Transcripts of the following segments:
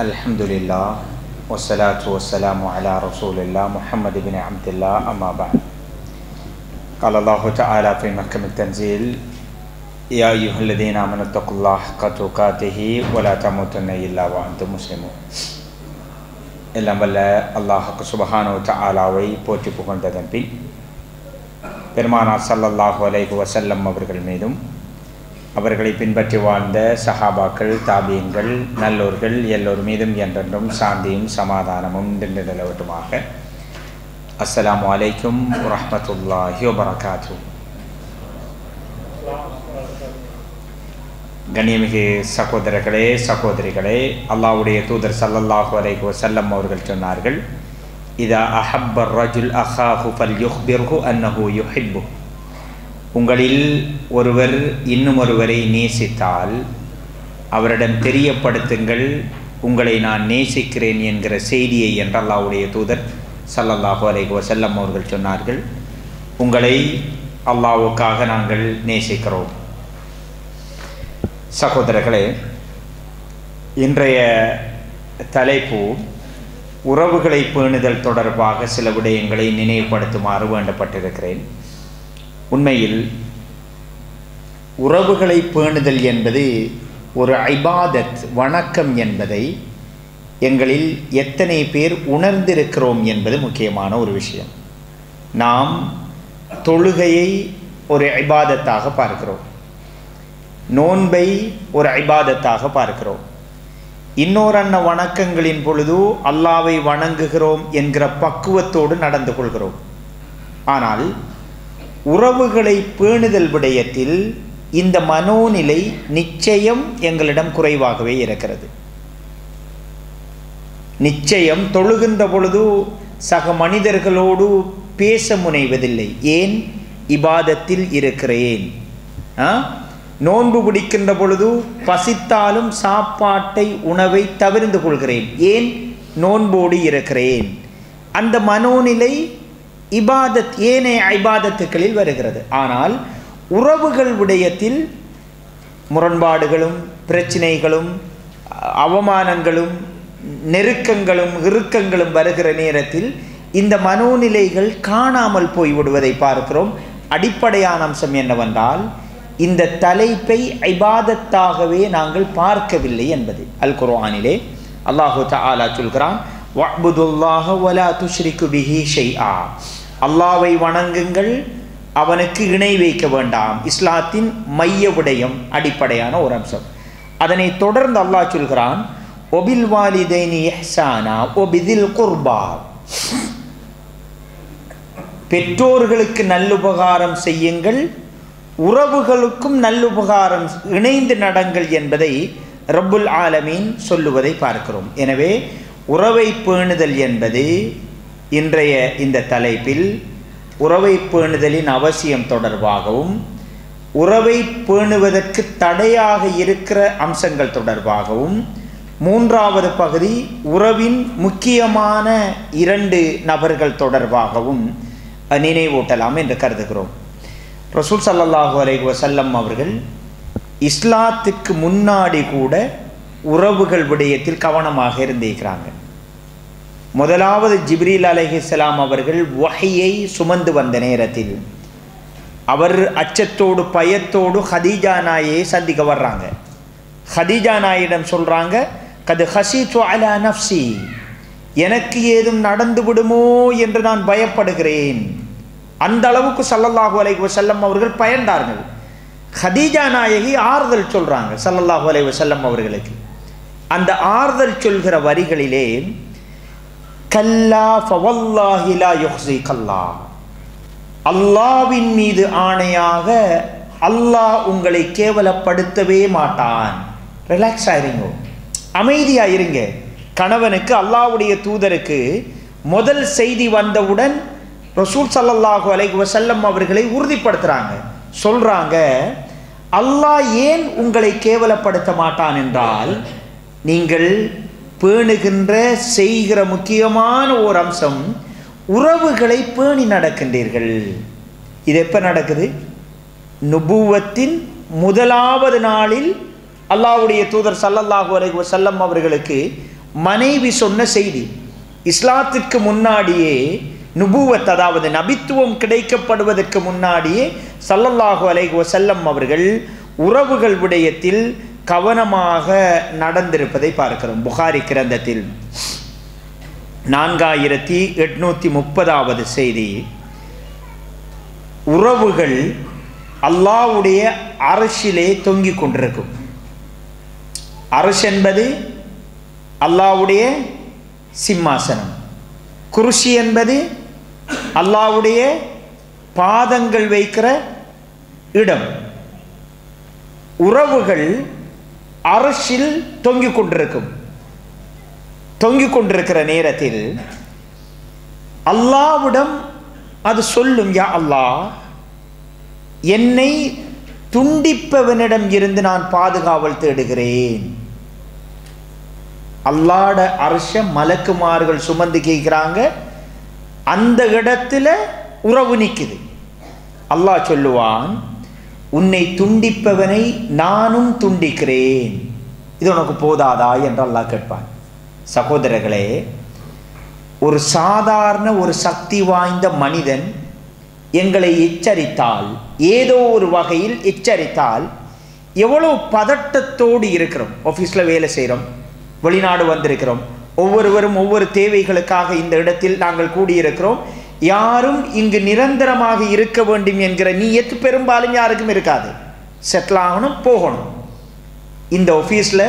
Alhamdulillah wassalatu wassalamu ala rasulillah Muhammad ibn Abdullah amma ba'd. Qala Allahu ta'ala fi mahkam at-tanzil ya ayyuhalladhina amanu taqullaha haqqa tuqatihi wa la tamutunna illa wa antum muslimun. எல்லாம் வல்ல அல்லாஹ் சுப்ஹானஹு வ தஆலாவை போற்றி புகழ்ந்ததன் பின் பெருமானார் ஸல்லல்லாஹு அலைஹி வஸல்லம் அவர்கள் மீதும் அவர்களை பின்பற்றி வாழ்ந்த சஹாபாக்கள் தாபீன்கள் நல்லோர்கள் எல்லோர் மீதும் என்றென்றும் சாந்தியும் சமாதானமும் நின்று நிலவட்டுமாக. அஸ்ஸலாமு அலைக்கும் வரஹ்மத்துல்லாஹி வபரகாத்துஹு. கண்ணியமிகு சகோதரர்களே சகோதரிகளே, அல்லாஹ்வுடைய தூதர் ஸல்லல்லாஹு அலைஹி வஸல்லம் அவர்கள் சொன்னார்கள், இதா அஹப்பர் ரஜுல் அஹாஹு ஃபல்யுஹ்பிர்ஹு அன்னஹு யுஹிப்பு. உங்களில் ஒருவர் இன்னும் ஒருவரை நேசித்தால் அவரிடம் தெரியப்படுத்துங்கள், உங்களை நான் நேசிக்கிறேன் என்கிற செய்தியை என்று அல்லாஹ்வுடைய தூதர் ஸல்லல்லாஹு அலைஹி வஸல்லம் அவர்கள் சொன்னார்கள். உங்களை அல்லாஹ்வுக்காக நாங்கள் நேசிக்கிறோம். சகோதரர்களே, இன்றைய தலைப்பு உறவுகளை பேணுதல் தொடர்பாக சில விடயங்களை நினைவுபடுத்துமாறு வேண்டப்பட்டிருக்கிறேன். உண்மையில் உறவுகளை பேணுதல் என்பது ஒரு இபாதத், வணக்கம் என்பதை எங்களில் எத்தனை பேர் உணர்ந்திருக்கிறோம் என்பது முக்கியமான ஒரு விஷயம். நாம் தொழுகையை ஒரு இபாதத்தாக பார்க்கிறோம், நோன்பை ஒரு இபாதத்தாக பார்க்கிறோம், இன்னொரு வணக்கங்களின் பொழுது அல்லாவை வணங்குகிறோம் என்கிற பக்குவத்தோடு நடந்து கொள்கிறோம். ஆனால் உறவுகளை பேணுதல் விடயத்தில் இந்த மனோநிலை நிச்சயம் எங்களிடம் குறைவாகவே இருக்கிறது. நிச்சயம் தொழுகின்ற பொழுது சக மனிதர்களோடு பேச முனைவதில்லை. ஏன்? இபாதத்தில் இருக்கிறேன். நோன்பு பிடிக்கின்ற பொழுது பசித்தாலும் சாப்பாட்டை உணவை தவிர்ந்து கொள்கிறேன். ஏன்? நோன்போடு இருக்கிறேன். அந்த மனோநிலை இபாதத், ஏனைய இபாதத்துக்களில் வருகிறது. ஆனால் உறவுகள் விடயத்தில் முரண்பாடுகளும் பிரச்சினைகளும் அவமானங்களும் நெருக்கங்களும் இறுக்கங்களும் வருகிற நேரத்தில் இந்த மனோநிலைகள் காணாமல் போய்விடுவதை பார்க்கிறோம். அடிப்படையான அம்சம் என்னவென்றால், இந்த தலைப்பை இபாதத்தாகவே நாங்கள் பார்க்கவில்லை என்பது. அல் குர்ஆனிலே அல்லாஹு தஆலா சொல்கிறான், வஅ்புதுல்லாஹ வலா துஷ்ரிகு பிஹி ஷைஆ. அல்லாஹ்வை வணங்குங்கள், அவனுக்கு இணை வைக்க வேண்டாம். இஸ்லாத்தின் மைய விடயம், அடிப்படையான ஒரு அம்சம். அதனை தொடர்ந்து அல்லாஹ் சொல்கிறான், ஒபில் வாலிதைனி இஹ்சானா ஒபிதில் குர்பா. பெற்றோர்களுக்கு நல்லுபகாரம் செய்யுங்கள், உறவுகளுக்கும் நல்லுபகாரம் இணைந்து நடங்கள் என்பதை ரப்புல் ஆலமீன் சொல்லுவதை பார்க்கிறோம். எனவே உறவை பேணுதல் என்பது இன்றைய இந்த தலைப்பில் உறவை பேணுதலின் அவசியம் தொடர்பாகவும் உறவை பேணுவதற்கு தடையாக இருக்கிற அம்சங்கள் தொடர்பாகவும், மூன்றாவது பகுதி உறவின் முக்கியமான 2 நபர்கள் தொடர்பாகவும் நினைவூட்டலாம் என்று கருதுகிறோம். ரசூல் ஸல்லல்லாஹு அலைஹி வஸல்லம் அவர்கள் இஸ்லாத்துக்கு முன்னாடி கூட உறவுகள் விடயத்தில் கவனமாக இருந்திருக்கிறாங்க. முதலாவது ஜிப்ரீல் அலைஹிஸ்ஸலாம் அவர்கள் வஹியை சுமந்து வந்த நேரத்தில் அவர் அச்சத்தோடு பயத்தோடு ஹதீஜா நாயை சந்திக்க வர்றாங்க. ஹதீஜா நாயிடம் சொல்றாங்க, கது ஹஸீது அலா நஃப்ஸி, எனக்கு ஏதும் நடந்து விடுமோ என்று நான் பயப்படுகிறேன். அந்த அளவுக்கு ஸல்லல்லாஹு அலைஹி வஸல்லம் அவர்கள் பயந்தார்கள். ஹதீஜா நாயகி ஆறுதல் சொல்றாங்க ஸல்லல்லாஹு அலைஹி வஸல்லம் அவர்களுக்கு. அந்த ஆறுதல் சொல்கிற வரிகளிலே, கல்லா ஃபவல்லாஹி லா யுஹ்ஸிகல்லாஹ், அல்லாஹ்வின் மீது ஆணையாக அல்லாஹ் உங்களை கேவலப்படுத்தவே மாட்டான். ரிலாக்ஸ் ஆயிருங்க, அமைதியா இருங்க. கணவனுக்கு அல்லாஹ்வுடைய தூதருக்கு முதல் செய்தி வந்தவுடன் ரசூல் ஸல்லல்லாஹு அலைஹி வஸல்லம் அவர்களை உறுதிப்படுத்துறாங்க. சொல்றாங்க, அல்லாஹ் ஏன் உங்களை கேவலப்படுத்த மாட்டான் என்றால், நீங்கள் பேணுகின்ற செய்கிற முக்கியமான ஒரு அம்சம் உறவுகளை பேணி நடக்கின்றீர்கள். இது எப்ப நடக்குது? நுபுவத்தின் முதலாவது நாளில் அல்லாஹ்வுடைய தூதர் ஸல்லல்லாஹு அலைஹி வஸல்லம் அவர்களுக்கு மனைவி சொன்ன செய்தி. இஸ்லாத்திற்கு முன்னாடியே நுபுவத், அதாவது நபித்துவம் கிடைக்கப்படுவதற்கு முன்னாடியே ஸல்லல்லாஹு அலைஹி வஸல்லம் அவர்கள் உறவுகள் விடயத்தில் கவனமாக நடந்திருப்பதை பார்க்கிறோம். புகாரி கிரந்தத்தில் 4830வது செய்தி, உறவுகள் அல்லாஹ்வுடைய அர்ஷிலே தொங்கிக் கொண்டிருக்கும். அர்ஷ் என்பது அல்லாஹ்வுடைய சிம்மாசனம், குர்சி என்பது அல்லாஹ்வுடைய பாதங்கள் வைக்கிற இடம். உறவுகள் அர்ஷில் தொங்கிக் கொண்டிருக்கும். தொங்கிக் கொண்டிருக்கிற நேரத்தில் அல்லாஹ்விடம் அது சொல்லும், யா அல்லாஹ், என்னை துண்டிப்பவனிடம் இருந்து நான் பாதுகாவல் தேடுகிறேன். அல்லாஹ்ட அர்ஷ மலக்குமார்கள் சுமந்து கேட்கிறாங்க. அந்த இடத்துல உறவு நிக்குது. அல்லாஹ் சொல்லுவான், உன்னை துண்டிப்பவனை நானும் துண்டிக்கிறேன், இது உனக்கு போதாதா என்று அல்லாஹ் கேட்பான். சகோதரர்களே, ஒரு சாதாரண ஒரு சக்தி வாய்ந்த மனிதன் எங்களை எச்சரித்தால், ஏதோ ஒரு வகையில் எச்சரித்தால், எவ்வளவு பதட்டத்தோடு இருக்கிறோம். ஆஃபீஸில் வேலை செய்கிறோம், வெளிநாடு வந்திருக்கிறோம், ஒவ்வொருவரும் ஒவ்வொரு தேவைகளுக்காக இந்த இடத்தில் நாங்கள் கூடியிருக்கிறோம். யாரும் இங்கு நிரந்தரமாக இருக்க வேண்டும் என்கிற நியத்து பெரும்பாலும் யாருக்கும் இருக்காது. செட்டில் ஆகணும், போகணும். இந்த ஆஃபீஸில்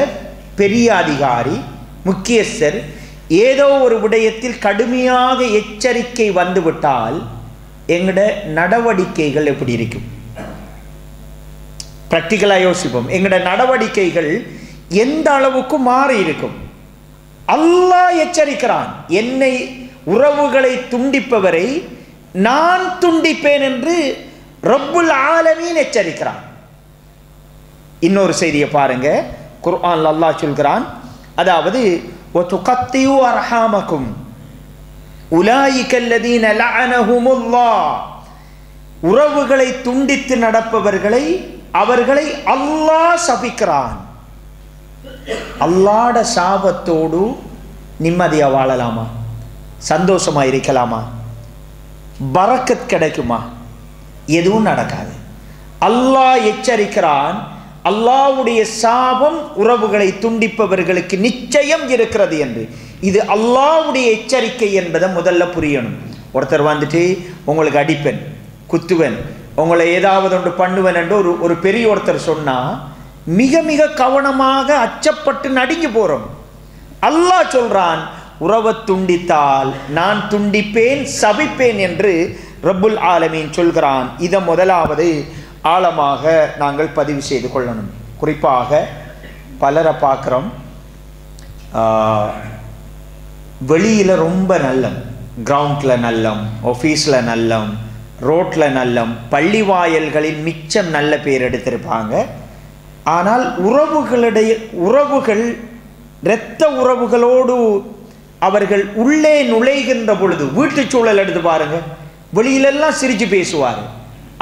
பெரிய அதிகாரி, முக்கியஸ்தர் ஏதோ ஒரு விடயத்தில் கடுமையாக எச்சரிக்கை வந்துவிட்டால் எங்களோட நடவடிக்கைகள் எப்படி இருக்கும்? பிராக்டிக்கலாக யோசிப்போம். எங்களோட நடவடிக்கைகள் எந்த அளவுக்கு மாறி இருக்கும்? அல்லாஹ் எச்சரிக்கிறான், என்னை உறவுகளை துண்டிப்பவரை நான் துண்டிப்பேன் என்று ரப்புல் ஆலமீன் எச்சரிக்கிறான். இன்னொரு செய்தியை பாருங்க, குர்ஆன்ல அல்லாஹ் சொல்கிறான், அதாவது வதுகத்தியு அர்ஹாமக்கும் உலாயிக அல்லதீன லஅனஹுமுல்லாஹ், உறவுகளை துண்டித்து நடப்பவர்களை அவர்களை அல்லாஹ் சபிக்கிறான். அல்லாஹ்ட சாபத்தோடு நிம்மதியா வாழலாமா? சந்தோஷமா இருக்கலாமா? பரக்கத் கிடைக்குமா? எதுவும் நடக்காது. அல்லாஹ் எச்சரிக்கிறான், அல்லாஹ்வுடைய சாபம் உறவுகளை துண்டிப்பவர்களுக்கு நிச்சயம் இருக்கிறது என்று. இது அல்லாஹ்வுடைய எச்சரிக்கை என்பதை முதல்ல புரியணும். ஒருத்தர் வந்துட்டு உங்களுக்கு அடிப்பேன், குத்துவன், உங்களை ஏதாவது ஒன்று பண்ணுவேன் என்று ஒரு பெரிய ஒருத்தர் சொன்னா மிக மிக கவனமாக அச்சப்பட்டு நடுங்கி போறோம். அல்லாஹ் சொல்றான், உறவை துண்டித்தால் நான் துண்டிப்பேன், சபிப்பேன் என்று ரப்புல் ஆலமீன் சொல்கிறான். இதை முதலாவது ஆழமாக நாங்கள் பதிவு செய்து கொள்ளணும். குறிப்பாக பலரை பார்க்குறோம், வெளியில் ரொம்ப நல்லம், கிரவுண்டில் நல்லம், ஆஃபீஸில் நல்லம், ரோட்டில் நல்லம், பள்ளி வாயல்களில் மிச்சம் நல்ல பேர் எடுத்திருப்பாங்க. ஆனால் உறவுகள் இரத்த உறவுகளோடு அவர்கள் உள்ளே நுழைகின்ற பொழுது, வீட்டு சூழல் எடுத்து பாருங்க, வெளியிலெல்லாம் சிரிச்சு பேசுவார்,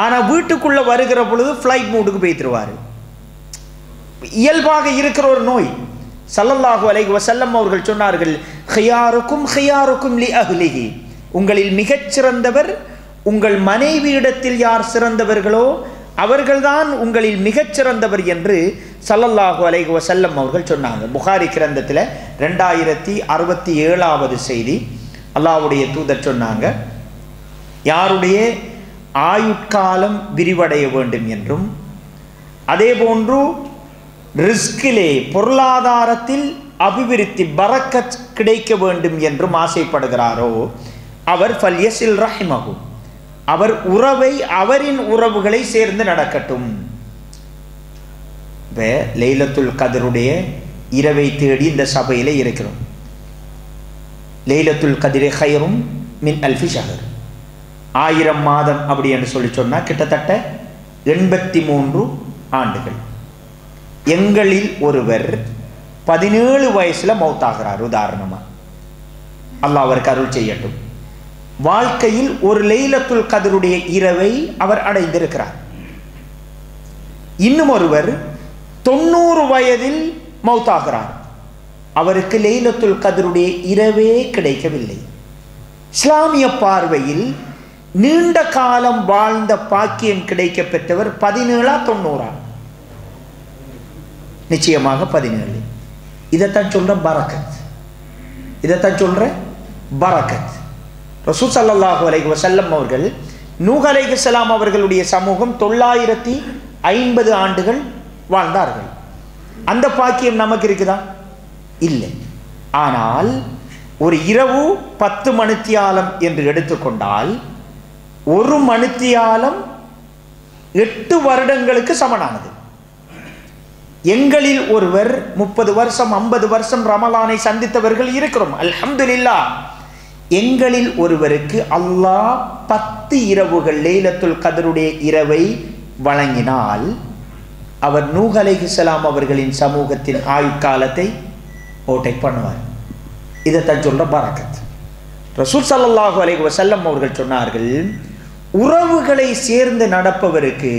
ஆனால் வீட்டுக்குள்ள வருகிற பொழுது ஃப்ளைட் மூடுக்கு போய்த்துருவார். இயல்பாக இருக்கிற ஒரு நோய். ஸல்லல்லாஹு அலைஹி வஸல்லம் அவர்கள் சொன்னார்கள், ஹியாருக்கும் ஹியாருக்கும் லி அஹ்லிஹி, உங்களில் மிகச்சிறந்தவர் உங்கள் மனைவியிடத்தில் யார் சிறந்தவர்களோ அவர்கள்தான் உங்களில் மிகச்சிறந்தவர் என்று ஸல்லல்லாஹு அலைஹி வஸல்லம் அவர்கள் சொன்னாங்க. புகாரி கிரந்தத்தில் 2067வது செய்தி. அல்லாஹ்வுடைய தூதர் சொன்னாங்க, யாருடைய ஆயுட்காலம் விரிவடைய வேண்டும் என்றும் அதே போன்று ரிஸ்கிலே பொருளாதாரத்தில் அபிவிருத்தி பரக்கத் கிடைக்க வேண்டும் என்றும் ஆசைப்படுகிறாரோ அவர் ஃபல்யஸில் ரஹிமஹு, அவர் உறவை, அவரின் உறவுகளை சேர்ந்து நடக்கட்டும். லைலத்துல் கதருடைய இரவை தேடி இந்த சபையில் இருக்கிறோம். லைலத்துல் கதிரே ஹைரும் மின் அல்ஃபி ஷஹர், 1000 மாதம் அப்படி என்று சொல்லி சொன்னால் கிட்டத்தட்ட 83 ஆண்டுகள். எங்களில் ஒருவர் 17 வயசுல மௌத்தாகிறார். உதாரணமாக அல்லாஹ் அவருக்கு அருள் செய்யட்டும். வாழ்க்கையில் ஒரு லைலத்துல் கதருடைய இரவை அவர் அடைந்திருக்கிறார். இன்னும் ஒருவர் 90 வயதில் மௌத்தாகிறார். அவருக்கு லைலத்துல் கத்ருடைய இரவே கிடைக்கவில்லை. இஸ்லாமிய பார்வையில் நீண்ட காலம் வாழ்ந்த பாக்கியம் கிடைக்க பெற்றவர் 17 90? நிச்சயமாக 17. இதைத்தான் சொல்ற பரக்கத். இதைத்தான் சொல்ற பரக்கத். ரசூல் ஸல்லல்லாஹு அலைஹி வஸல்லம் அவர்கள் நூஹ் அலைஹிஸ்ஸலாம் அவர்களுடைய சமூகம் 950 ஆண்டுகள் வாழ்ந்தார்கள். அந்த பாக்கியம் நமக்கு இருக்குதா? இல்லை. ஆனால் ஒரு இரவு 10 மணித்தியாலம் என்று எடுத்துக்கொண்டால் ஒரு மணித்தியாலம் 8 வருடங்களுக்கு சமனானது. எங்களில் ஒருவர் 30 வருஷம் 50 வருஷம் ரமலானை சந்தித்தவர்கள் இருக்கிறோம், அல்ஹம்துலில்லாஹ். எங்களில் ஒருவருக்கு அல்லாஹ் 10 இரவுகள் லைலத்துல் கத்ருடைய இரவை வழங்கினால் அவர் நூஹ் அலைஹிஸ்ஸலாம் அவர்களின் சமூகத்தின் ஆயுட்காலத்தை ஓட்டை பண்ணுவார். இதைத்தான் சொல்ற பரக்கத். ரசூல் ஸல்லல்லாஹு அலைஹி வஸல்லம் அவர்கள் சொன்னார்கள், உறவுகளை சேர்ந்து நடப்பவருக்கு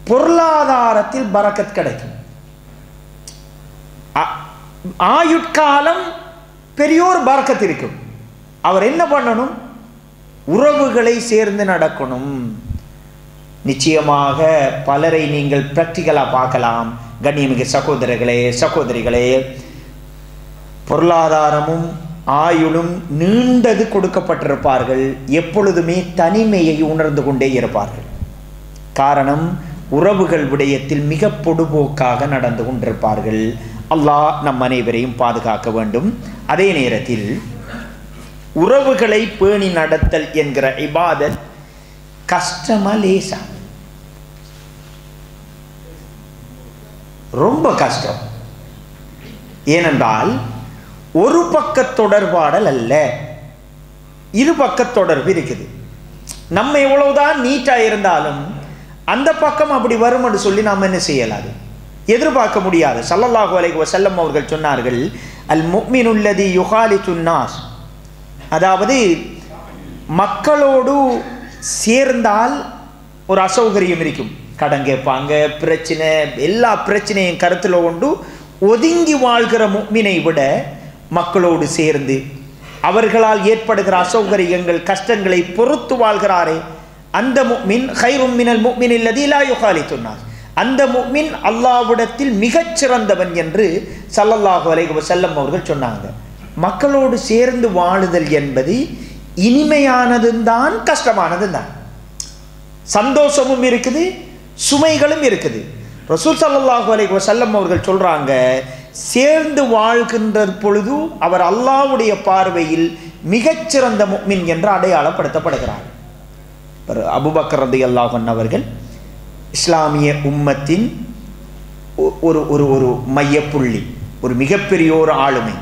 பொருளாதாரத்தில் பரக்கத் கிடைக்கும். ஆயுட்காலம் பெரியோர் பரக்கத் இருக்கும். அவர் என்ன பண்ணணும்? உறவுகளை சேர்ந்து நடக்கணும். நிச்சயமாக பலரை நீங்கள் பிராக்டிக்கலாக பார்க்கலாம். கண்ணியமிகு சகோதரர்களே சகோதரிகளே, பொருளாதாரமும் ஆயுளும் நீண்டது கொடுக்கப்பட்டிருப்பார்கள். எப்பொழுதுமே தனிமையை உணர்ந்து கொண்டே இருப்பார்கள். காரணம், உறவுகள் விடயத்தில் மிக பொடுபோக்காக நடந்து கொண்டிருப்பார்கள். அல்லாஹ் நம் அனைவரையும் பாதுகாக்க வேண்டும். அதே நேரத்தில் உறவுகளை பேணி நடத்தல் என்கிற இபாதத் கஷ்டமா லேசா? ரொம்ப கஷ்டம். ஏனென்றால் ஒரு பக்க தொடர்பாடல் அல்ல, இரு பக்க தொடர்பு இருக்குது. நம்ம எவ்வளவுதான் நீட்டா இருந்தாலும் அந்த பக்கம் அப்படி வரும் என்று சொல்லி நாம் என்ன செய்யலாது, எதிர்பார்க்க முடியாது. ஸல்லல்லாஹு அலைஹி வஸல்லம் அவர்கள் சொன்னார்கள், அல் முஃமினுல்லதி யுகாலித்துன் நாஸ், அதாவது மக்களோடு சேர்ந்தால் ஒரு அசௌகரியம் இருக்கும். கடன் கேட்பாங்க, பிரச்சனை, எல்லா பிரச்சனையும் கருத்தில் கொண்டு ஒதுங்கி வாழ்கிற முஃமினை விட மக்களோடு சேர்ந்து அவர்களால் ஏற்படுகிற அசௌகரியங்கள் கஷ்டங்களை பொறுத்து வாழ்கிறாரே அந்த முஃமின் கைரும் மினல் முஃமின் அல்லதி லா யுகாலித்துன் நாஸ், அந்த முஃமின் அல்லாஹ்விடத்தில் மிகச் சிறந்தவன் என்று ஸல்லல்லாஹு அலைஹி வஸல்லம் அவர்கள் சொன்னாங்க. மக்களோடு சேர்ந்து வாழுதல் என்பது இனிமையானதும் தான் கஷ்டமானதும் தான். சந்தோஷமும் இருக்குது, சுமைகளும் இருக்குது. ரசூல் ஸல்லல்லாஹு அலைஹி வஸல்லம் அவர்கள் சொல்றாங்க, சேர்ந்து வாழ்கின்ற பொழுது அவர் அல்லாஹ்வுடைய பார்வையில் மிகச்சிறந்த முஃமின் என்று அடையாளப்படுத்தப்படுகிறார். அபூபக்கர் ரலியல்லாஹு அன்ஹு அவர்கள் இஸ்லாமிய உம்மத்தின் ஒரு ஒரு ஒரு மையப்புள்ளி, ஒரு மிகப்பெரிய ஒரு ஆளுமை.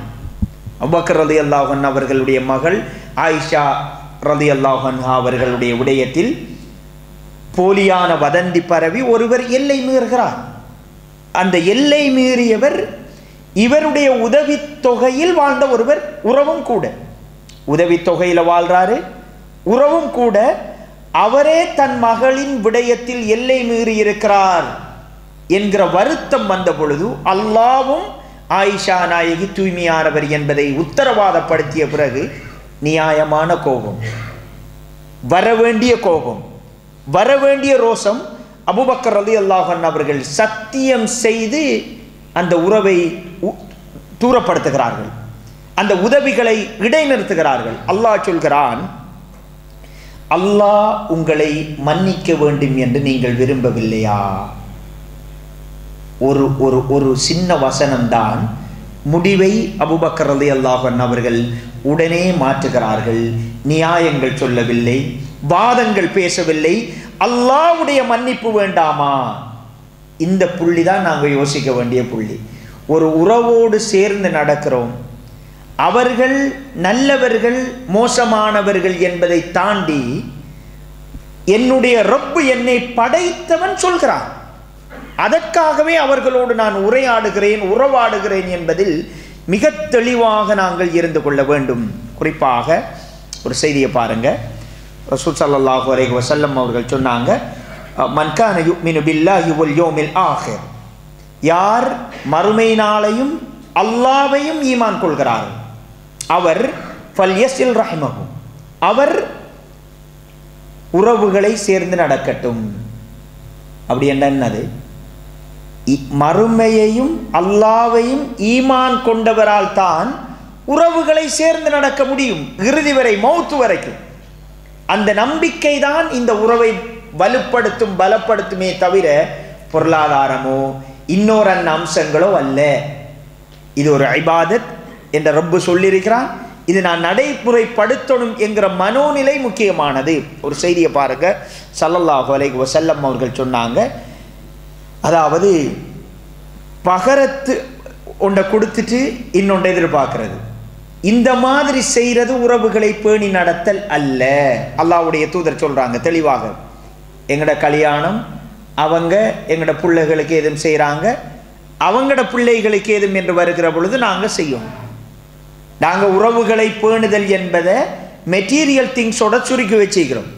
அபூபக்கர் ரலியல்லாஹு அன்ஹு அவர்களுடைய மகள் ஆயிஷா ரலியல்லாஹு அன்ஹா அவர்களுடைய விடயத்தில் போலியான வதந்தி பரவி ஒருவர் எல்லை மீறுகிறார். அந்த எல்லை மீறியவர் இவருடைய உதவி தொகையில் வாழ்ந்த ஒருவர், உறவும் கூட. உதவி தொகையில் வாழ்றாரு, உறவும் கூட. அவரே தன் மகளின் விடயத்தில் எல்லை மீறி இருக்கிறார் என்கிற வருத்தம் வந்த பொழுது அல்லாவும் ஆயிஷா நாயகி தூய்மையானவர் என்பதை உத்தரவாதப்படுத்திய பிறகு நியாயமான கோபம், வரவேண்டிய கோபம், வரவேண்டிய ரோஷம், அபூபக்கர் ரலியல்லாஹு அன்ஹு அவர்கள் சத்தியம் செய்து அந்த உறவை தூரப்படுத்துகிறார்கள், அந்த உதவிகளை இடைநிறுத்துகிறார்கள். அல்லாஹ் சொல்கிறான், அல்லாஹ் உங்களை மன்னிக்க வேண்டும் என்று நீங்கள் விரும்பவில்லையா? ஒரு ஒரு ஒரு சின்ன வசனம்தான் முடிவை அபூபக்கர் ரலியல்லாஹு அன்ஹு அவர்கள் உடனே மாற்றுகிறார்கள். நியாயங்கள் சொல்லவில்லை, வாதங்கள் பேசவில்லை. அல்லாஹ்வுடைய மன்னிப்பு வேண்டாமா? இந்த புள்ளி தான் நாங்கள் யோசிக்க வேண்டிய புள்ளி. ஒரு உறவோடு சேர்ந்து நடக்கிறோம், அவர்கள் நல்லவர்கள் மோசமானவர்கள் என்பதை தாண்டி என்னுடைய ரப்பு என்னை படைத்தவன் சொல்கிறான், அதற்காகவே அவர்களோடு நான் உரையாடுகிறேன், உறவாடுகிறேன் என்பதில் மிக தெளிவாக நாங்கள் இருந்து கொள்ள வேண்டும். குறிப்பாக ஒரு செய்தியை பாருங்க. ரசூல் ஸல்லல்லாஹு அலைஹி வஸல்லம் அவர்கள் சொன்னாங்க, மன் கான யுமினு பில்லாஹி வல் யௌமில் ஆகிர், யார் மறுமை நாளையும் அல்லாஹ்வையும் ஈமான் கொள்கிறார்கள், அவர் ஃபல்யஸில் ரஹிமஹு, அவர் உறவுகளை சேர்ந்து நடக்கட்டும். அப்படி என்னது? மறுமையையும் அல்லாஹ்வையும் ஈமான் கொண்டவரால் தான் உறவுகளை சேர்ந்து நடக்க முடியும், இறுதி வரை, மௌத்து வரைக்கும். அந்த நம்பிக்கை தான் இந்த உறவை வலுப்படுத்தும், பலப்படுத்துமே தவிர பொருளாதாரமோ இன்னொரு அம்சங்களோ அல்ல. இது ஒரு இபாதத் என்ற ரப்பு சொல்லியிருக்கிறான். இது நான் நடைமுறைப்படுத்தணும் என்கிற மனோநிலை முக்கியமானது. ஒரு செய்தியை பாருங்க, ஸல்லல்லாஹு அலைஹி வஸல்லம் அவர்கள் சொன்னாங்க, அதாவது பகரத்து ஒன்றை கொடுத்துட்டு இன்னொன்றை எதிர்பார்க்கிறது, இந்த மாதிரி செய்கிறது உறவுகளை பேணி நடத்தல் அல்ல. அல்லாஹ்வுடைய தூதர் சொல்றாங்க தெளிவாக, எங்கட கல்யாணம் அவங்க எங்கட பிள்ளைகளுக்கு எதுவும் செய்கிறாங்க, அவங்கட பிள்ளைகளுக்கு ஏதும் என்று வருகிற பொழுது நாங்கள் செய்யணும். நாங்கள் உறவுகளை பேணுதல் என்பதை மெட்டீரியல் திங்ஸோட சுருக்கி வச்சுக்கிறோம்.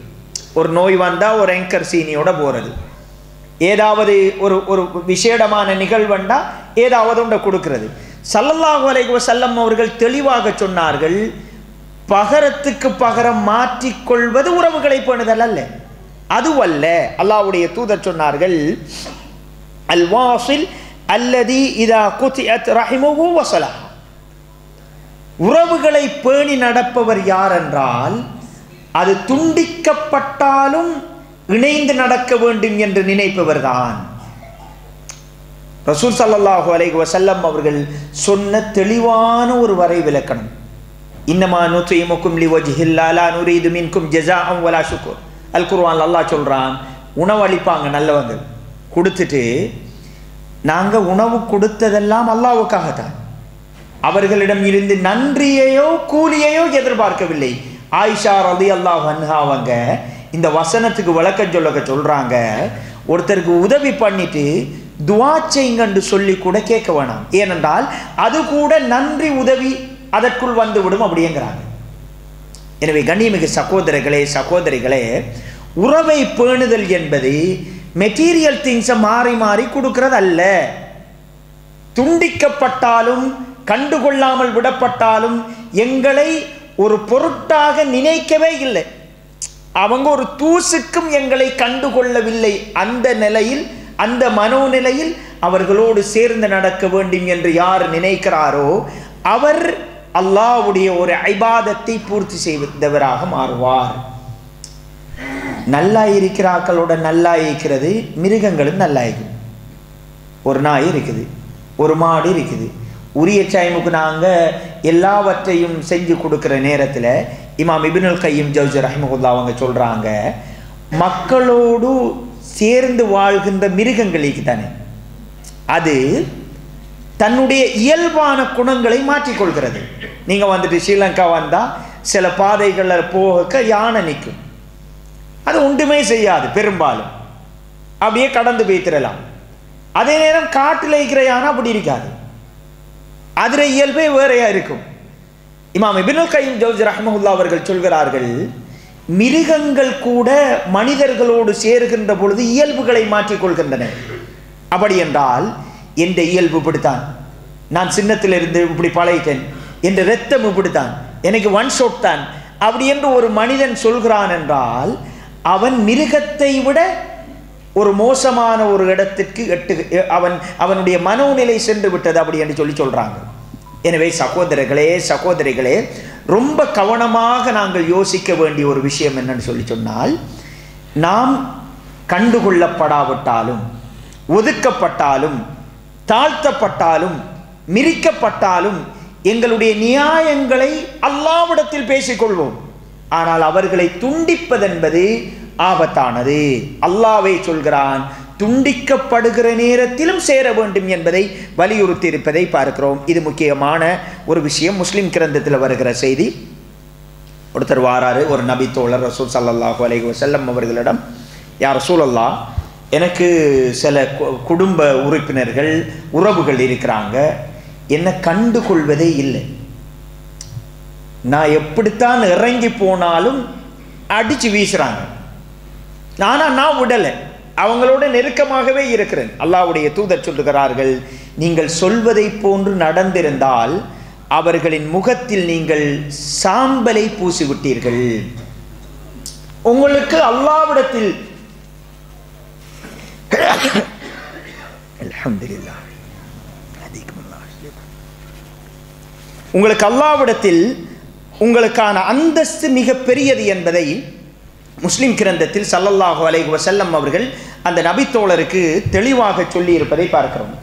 ஒரு நோய் வந்தால் ஒரு ஆங்கர் சீனியோட போகிறது, ஏதாவது ஒரு ஒரு விசேடமான நிகழ்வுண்டா ஏதாவது ஒன்றை கொடுக்கிறது. ஸல்லல்லாஹு அலைஹி வஸல்லம் அவர்கள் தெளிவாக சொன்னார்கள், பகரத்துக்கு பகரம் மாற்றிக்கொள்வது உறவுகளை பேணுதல் அல்ல, அதுவல்ல. அல்லாஹ்வுடைய தூதர் சொன்னார்கள், அல் வாசில் அல்லதி இதா குதிஅத் ரஹிமுஹு வஸலஹ, உறவுகளை பேணி நடப்பவர் யார் என்றால் அது துண்டிக்கப்பட்டாலும் இணைந்து நடக்க வேண்டும் என்று நினைப்பவர் தான். ரசூல் ஸல்லல்லாஹு அலைஹி வஸல்லம் அவர்கள் சொன்ன தெளிவான ஒரு வரை விளக்கணம், இன்னமா நுத்இமுக்கும் லிவஜ்ஹில்லாஹ் லா நுரீது மின்கும் ஜஸாஅன் வலா ஷுக்ர். அல் குர்ஆன் அல்லாஹ் சொல்றான், உணவு அளிப்பாங்க நல்லவங்க, கொடுத்துட்டு நாங்கள் உணவு கொடுத்ததெல்லாம் அல்லாஹ்வுக்காகத்தான், அவர்களிடம் இருந்து நன்றியையோ கூலியையோ எதிர்பார்க்கவில்லை. ஆயிஷா ரலியல்லாஹு அன்ஹா அவங்க இந்த வசனத்துக்கு விளக்கம் சொல்றாங்க, ஒருத்தருக்கு உதவி பண்ணிட்டு துஆ செய்யுங்கன்னு சொல்லி கூட கேட்க வேணாம், ஏனென்றால் அது கூட நன்றி உதவி அதற்குள் வந்துவிடும் அப்படிங்கிறாங்க. எனவே கண்ணியமிகு சகோதரர்களே சகோதரிகளே, உறவை பேணுதல் என்பது மெட்டீரியல் திங்ஸை மாறி மாறி கொடுக்கிறது அல்ல. துண்டிக்கப்பட்டாலும் கண்டுகொள்ளாமல் விடப்பட்டாலும் எங்களை ஒரு பொருட்டாக நினைக்கவே இல்லை, அவங்க ஒரு தூசுக்கும் எங்களை கண்டுகொள்ளவில்லை. அந்த நிலையில், அந்த மனோநிலையில் அவர்களோடு சேர்ந்து நடக்க வேண்டும் என்று யார் நினைக்கிறாரோ அவர் அல்லாஹ்வுடைய ஒரு இபாதத்தை பூர்த்தி செய்தவராக மாறுவார். நல்லா இருக்கிறாக்களோட நல்லா இருக்கிறது, மிருகங்களும் நல்லா இருக்கும். ஒரு நாய் இருக்குது, ஒரு மாடு இருக்குது, உரிய டைமுக்கு நாங்கள் எல்லாவற்றையும் செஞ்சு கொடுக்குற நேரத்தில் இமாம் இப்னுல் கையிம் ஜௌஸி ரஹிமஹுல்லாஹ் அவங்க சொல்கிறாங்க, மக்களோடு சேர்ந்து வாழ்கின்ற மிருகங்களுக்கு தானே அது தன்னுடைய இயல்பான குணங்களை மாற்றிக்கொள்கிறது. நீங்கள் வந்துட்டு ஸ்ரீலங்கா வந்தால் சில பாதைகளில் போக யானை நிற்கும், அது ஒன்றுமே செய்யாது, பெரும்பாலும் அப்படியே கடந்து போய்த்திடலாம். அதே நேரம் காட்டில் இருக்கிற யானை அப்படி இருக்காது, அதில் இயல்பே வேறையா இருக்கும். இமாம் இப்னுல் கையிம் ஜௌஸி ரஹ்மத்துல்லாஹி அவர்கள் சொல்கிறார்கள், மிருகங்கள் கூட மனிதர்களோடு சேருகின்ற பொழுது இயல்புகளை மாற்றிக்கொள்கின்றன. அப்படி என்றால் என்ற இயல்பு இப்படித்தான், நான் சின்னத்திலிருந்து இப்படி பழகிட்டேன், என்ற இரத்தம் இப்படித்தான், எனக்கு ஒன் ஷாட் தான் அப்படி என்று ஒரு மனிதன் சொல்கிறான் என்றால் அவன் மிருகத்தை விட ஒரு மோசமான ஒரு இடத்திற்கு அவனுடைய மனோநிலை சென்று விட்டது அப்படி என்று சொல்றாங்க. எனவே சகோதரர்களே சகோதரிகளே, ரொம்ப கவனமாக நாங்கள் யோசிக்க வேண்டிய ஒரு விஷயம் என்னன்னு சொன்னால், நாம் கண்டுகொள்ளப்படாவிட்டாலும், ஒதுக்கப்பட்டாலும், தாழ்த்தப்பட்டாலும், மிரிக்கப்பட்டாலும் எங்களுடைய நியாயங்களை அல்லாஹ்விடத்தில் பேசிக்கொள்வோம். ஆனால் அவர்களை துண்டிப்பதென்பது ஆபத்தானது. அல்லாஹ்வே சொல்கிறான், துண்டிக்கப்படுகிற நேரத்திலும் சேர வேண்டும் என்பதை வலியுறுத்தி இருப்பதை பார்க்கிறோம். இது முக்கியமான ஒரு விஷயம். முஸ்லிம் கிரந்தத்தில் வருகிற செய்தி, ஒருத்தர் வாராரு, ஒரு நபி தோழர் ரசூல் ஸல்லல்லாஹு அலைஹி வஸல்லம் அவர்களிடம், யா ரசூலல்லாஹ், எனக்கு சில குடும்ப உறுப்பினர்கள் உறவுகள் இருக்கிறாங்க, என்னை கண்டுகொள்வதே இல்லை, நான் எப்படித்தான் இறங்கி போனாலும் அடித்து வீசுறாங்க, ஆனால் நான் விடலை, அவங்களோட நெருக்கமாகவே இருக்கிறேன். அல்லாஹ்வுடைய தூதர் சொல்லுகிறார்கள், நீங்கள் சொல்வதை போன்று நடந்திருந்தால் அவர்களின் முகத்தில் நீங்கள் சாம்பலை பூசிவிட்டீர்கள். உங்களுக்கு அல்லாஹ்விடத்தில் அல்ஹம்துலில்லாஹ் உங்களுக்கு அல்லாஹ்விடத்தில் உங்களுக்கான அந்தஸ்து மிக பெரியது என்பதை முஸ்லிம் கிரந்தத்தில் ஸல்லல்லாஹு அலைஹி வஸல்லம் அவர்கள் அந்த நபித்தோழருக்கு தெளிவாக சொல்லி இருப்பதை பார்க்கிறோம்.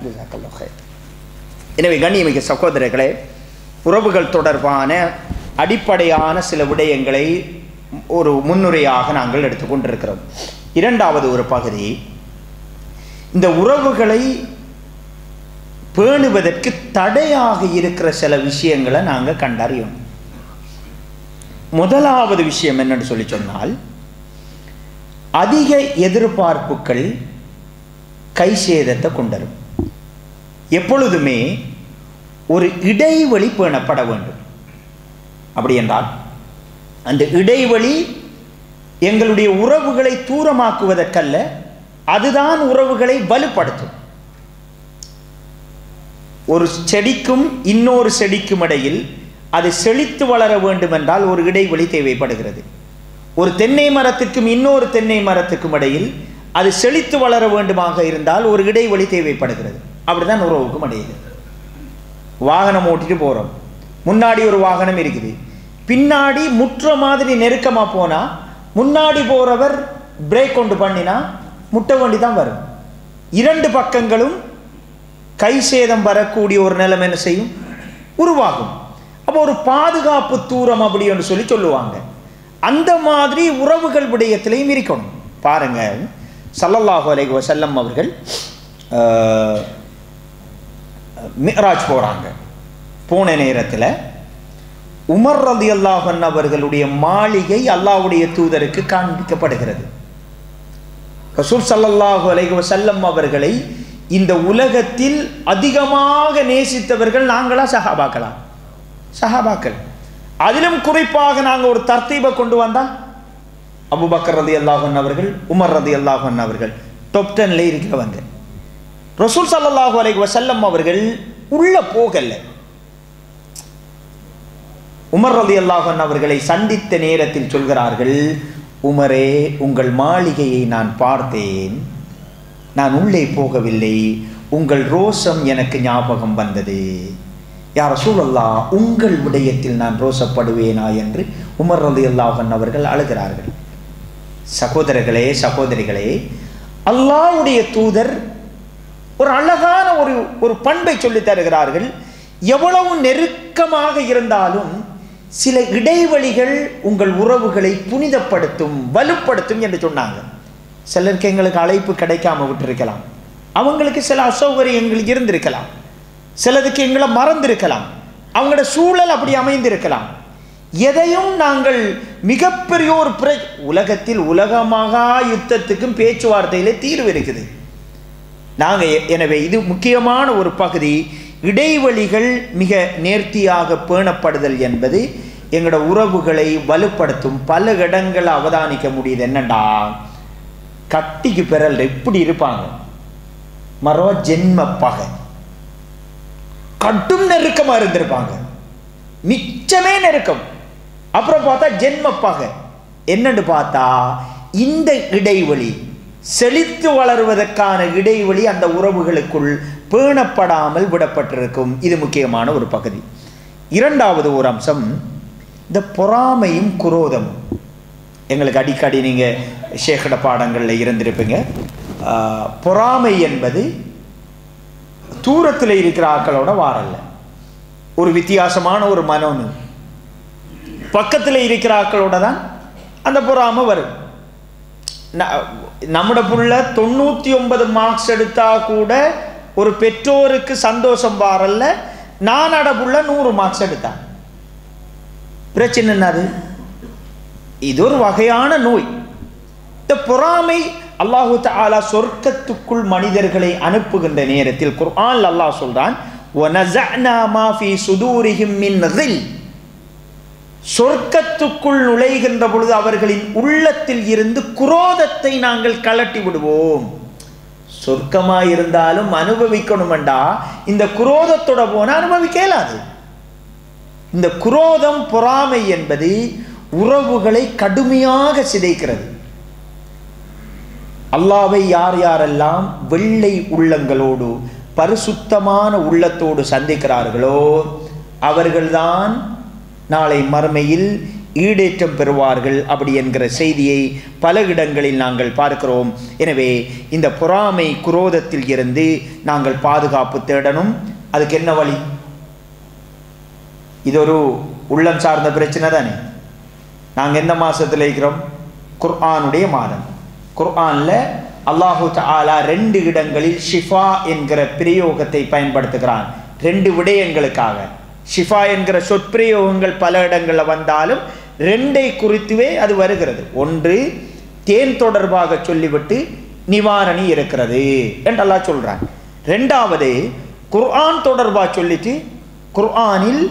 எனவே கண்ணியமிக்க சகோதரர்களே, உறவுகள் தொடர்பான அடிப்படையான சில விடயங்களை ஒரு முன்னுரையாக நாங்கள் எடுத்துக்கொண்டிருக்கிறோம். இரண்டாவது ஒரு பகுதி, இந்த உறவுகளை பேணுவதற்கு தடையாக இருக்கிற சில விஷயங்களை நாங்கள் கண்டறியோம். முதலாவது விஷயம் என்னன்னு சொல்லி சொன்னால், அதிக எதிர்பார்ப்புகள் கை சேதத்தை கொண்டரும். எப்பொழுதுமே ஒரு இடைவெளி பேணப்பட வேண்டும். அப்படி என்றால் அந்த இடைவெளி எங்களுடைய உறவுகளை தூரமாக்குவதற்கல்ல, அதுதான் உறவுகளை வலுப்படுத்தும். ஒரு செடிக்கும் இன்னொரு செடிக்கும் இடையில் அது செழித்து வளர வேண்டும் என்றால் ஒரு இடைவெளி தேவைப்படுகிறது. ஒரு தென்னை மரத்துக்கும் இன்னொரு தென்னை மரத்துக்கும் இடையில் அது செழித்து வளர வேண்டுமாக இருந்தால் ஒரு இடைவெளி தேவைப்படுகிறது. அப்படிதான் உறவுக்கும் இடையில். வாகனம் ஓட்டிட்டு போகிறோம், முன்னாடி ஒரு வாகனம் இருக்குது, பின்னாடி முற்ற மாதிரி நெருக்கமாக போனால் முன்னாடி போகிறவர் பிரேக் கொண்டு பண்ணினா முட்ட வண்டி தான் வரும். இரண்டு பக்கங்களும் கை சேதம் வரக்கூடிய ஒரு நிலைமை என்ன செய்யும், உருவாகும். அப்போ ஒரு பாதுகாப்பு தூரம் அப்படி என்று சொல்லி சொல்லுவாங்க. அந்த மாதிரி உறவுகள் விடயத்திலையும் இருக்கணும். பாருங்க, ஸல்லல்லாஹு அலைஹி வஸல்லம் அவர்கள் மிஅராஜ் போகிறாங்க. போன நேரத்தில் உமர் ரலியல்லாஹு அன்ஹு அவர்களுடைய மாளிகை அல்லாஹ்வுடைய தூதருக்கு காண்பிக்கப்படுகிறது. ரசூல் ஸல்லல்லாஹு அலைஹி வஸல்லம் அவர்களை இந்த உலகத்தில் அதிகமாக நேசித்தவர்கள் நாங்களா சஹாபாக்களா? சஹாபாக்கள். அதிலும் குறிப்பாக நாங்கள் ஒரு தர்த்தீபை கொண்டு வந்தால் அபூபக்கர் ரலியல்லாஹு அன்ஹு அவர்கள், உமர் ரலியல்லாஹு அன்ஹு அவர்கள் டாப் 10ல இருக்கிறவங்க. ரசூல் ஸல்லல்லாஹு அலைஹி வஸல்லம் அவர்கள் உள்ள போகல. உமர் ரலியல்லாஹு அன்ஹு அவர்களை சந்தித்த நேரத்தில் சொல்கிறார்கள், உமரே, உங்கள் மாளிகையை நான் பார்த்தேன், நான் உள்ளே போகவில்லை, உங்கள் ரோசம் எனக்கு ஞாபகம் வந்தது. யா ரசூலல்லாஹ், உங்கள் விடயத்தில் நான் ரோசப்படுவேனா என்று உமர் ரலியல்லாஹு அன்ஹு அவர்கள் அழுகிறார்கள். சகோதரர்களே, சகோதரிகளே, அல்லாஹ்வுடைய தூதர் ஒரு அழகான ஒரு பண்பை சொல்லி தருகிறார்கள். எவ்வளவு நெருக்கமாக இருந்தாலும் சில இடைவெளிகள் உங்கள் உறவுகளை புனிதப்படுத்தும், வலுப்படுத்தும் என்று சொன்னாங்க. சிலருக்கு எங்களுக்கு அழைப்பு கிடைக்காம விட்டிருக்கலாம், அவங்களுக்கு சில அசௌகரியங்கள் இருந்திருக்கலாம், சிலதுக்கு எங்களை மறந்திருக்கலாம், அவங்களோட சூழல் அப்படி அமைந்திருக்கலாம். எதையும் நாங்கள் மிகப்பெரிய ஒரு உலகத்தில் உலகமாக யுத்தத்துக்கும் பேச்சுவார்த்தையிலே தீர்வு இருக்குது. எனவே இது முக்கியமான ஒரு பகுதி. இடைவெளிகள் மிக நேர்த்தியாக பேணப்படுதல் என்பது எங்களோட உறவுகளை வலுப்படுத்தும். பல இடங்களை அவதானிக்க முடியுது. என்னண்டா, கட்டிக்கு பிறல் எப்படி இருப்பாங்க, மரோ ஜென்ம பகை, கட்டும் நெருக்கமா இருந்திருப்பாங்க, மிச்சமே நெருக்கம். அப்புறம் பார்த்தா ஜென்ம பகை. என்னன்னு பார்த்தா இந்த இடைவெளி, செழித்து வளருவதற்கான இடைவெளி அந்த உறவுகளுக்குள் பேணப்படாமல் விடப்பட்டிருக்கும். இது முக்கியமான ஒரு பகுதி. இரண்டாவது ஒரு அம்சம், இந்த பொறாமையும் குரோதமும். எங்களுக்கு அடிக்கடி நீங்கள் ஷேகட பாடங்களில் இருந்திருப்பீங்க. பொறாமை என்பது தூரத்தில் இருக்கிற ஆக்களோட வாரல்ல, ஒரு வித்தியாசமான ஒரு மனோனு. பக்கத்தில் இருக்கிற ஆக்களோட தான் அந்த பொறாமை வரும். நம்மட புள்ள 99 மார்க்ஸ் எடுத்தா கூட ஒரு பெற்றோருக்கு சந்தோஷம் வாரல்ல, நானட புள்ள 100 மார்க்ஸ் எடுத்தான். பிரச்சனை என்னது? இது ஒரு வகையான நோய். இந்த பொறாமை அல்லாஹு தஆலா சொர்க்கத்துக்குள் மனிதர்களை அனுப்புகின்ற நேரத்தில் குர்ஆன் அல்லாஹ் சொல்றான், வனஸஅனா மா ஃபீ சுதூரிஹிம் மின் கில். சொர்க்கத்துக்குள் நுழைகின்ற பொழுது அவர்களின் உள்ளத்தில் இருந்து குரோதத்தை நாங்கள் கலட்டி விடுவோம். சொர்க்கமாக இருந்தாலும் அனுபவிக்கணுமெண்டா இந்த குரோதத்தோட போன அனுபவிக்க இயலாது. இந்த குரோதம் பொறாமை என்பது உறவுகளை கடுமையாக சிதைக்கிறது. அல்லாஹ்வை யார் யாரெல்லாம் வெள்ளை உள்ளங்களோடு பரிசுத்தமான உள்ளத்தோடு சந்திக்கிறார்களோ அவர்கள்தான் நாளை மறுமையில் ஈடேற்றம் பெறுவார்கள் அப்படி என்கிற செய்தியை பல இடங்களில் நாங்கள் பார்க்கிறோம். எனவே இந்த பொறாமை குரோதத்தில் இருந்து நாங்கள் பாதுகாப்பு தேடணும். அதுக்கு என்ன வழி? இது ஒரு உள்ளம் சார்ந்த பிரச்சனை தானே. நாங்கள் எந்த மாதத்தில் இருக்கிறோம்? குர்ஆனுடைய மாதம். குர்ஆனில் அல்லாஹு தஆலா 2 இடங்களில் ஷிஃபா என்கிற பிரயோகத்தை பயன்படுத்துகிறான். 2 விடயங்களுக்காக. ஷிஃபா என்கிற சொற்பிரயோகங்கள் பல இடங்களில் வந்தாலும் 2ஐ குறித்துவே அது வருகிறது. ஒன்று, தேன் தொடர்பாக சொல்லிவிட்டு நிவாரணி இருக்கிறது என்று அல்லாஹ் சொல்றான். 2வது, குர்ஆன் தொடர்பாக சொல்லிட்டு குர்ஆனில்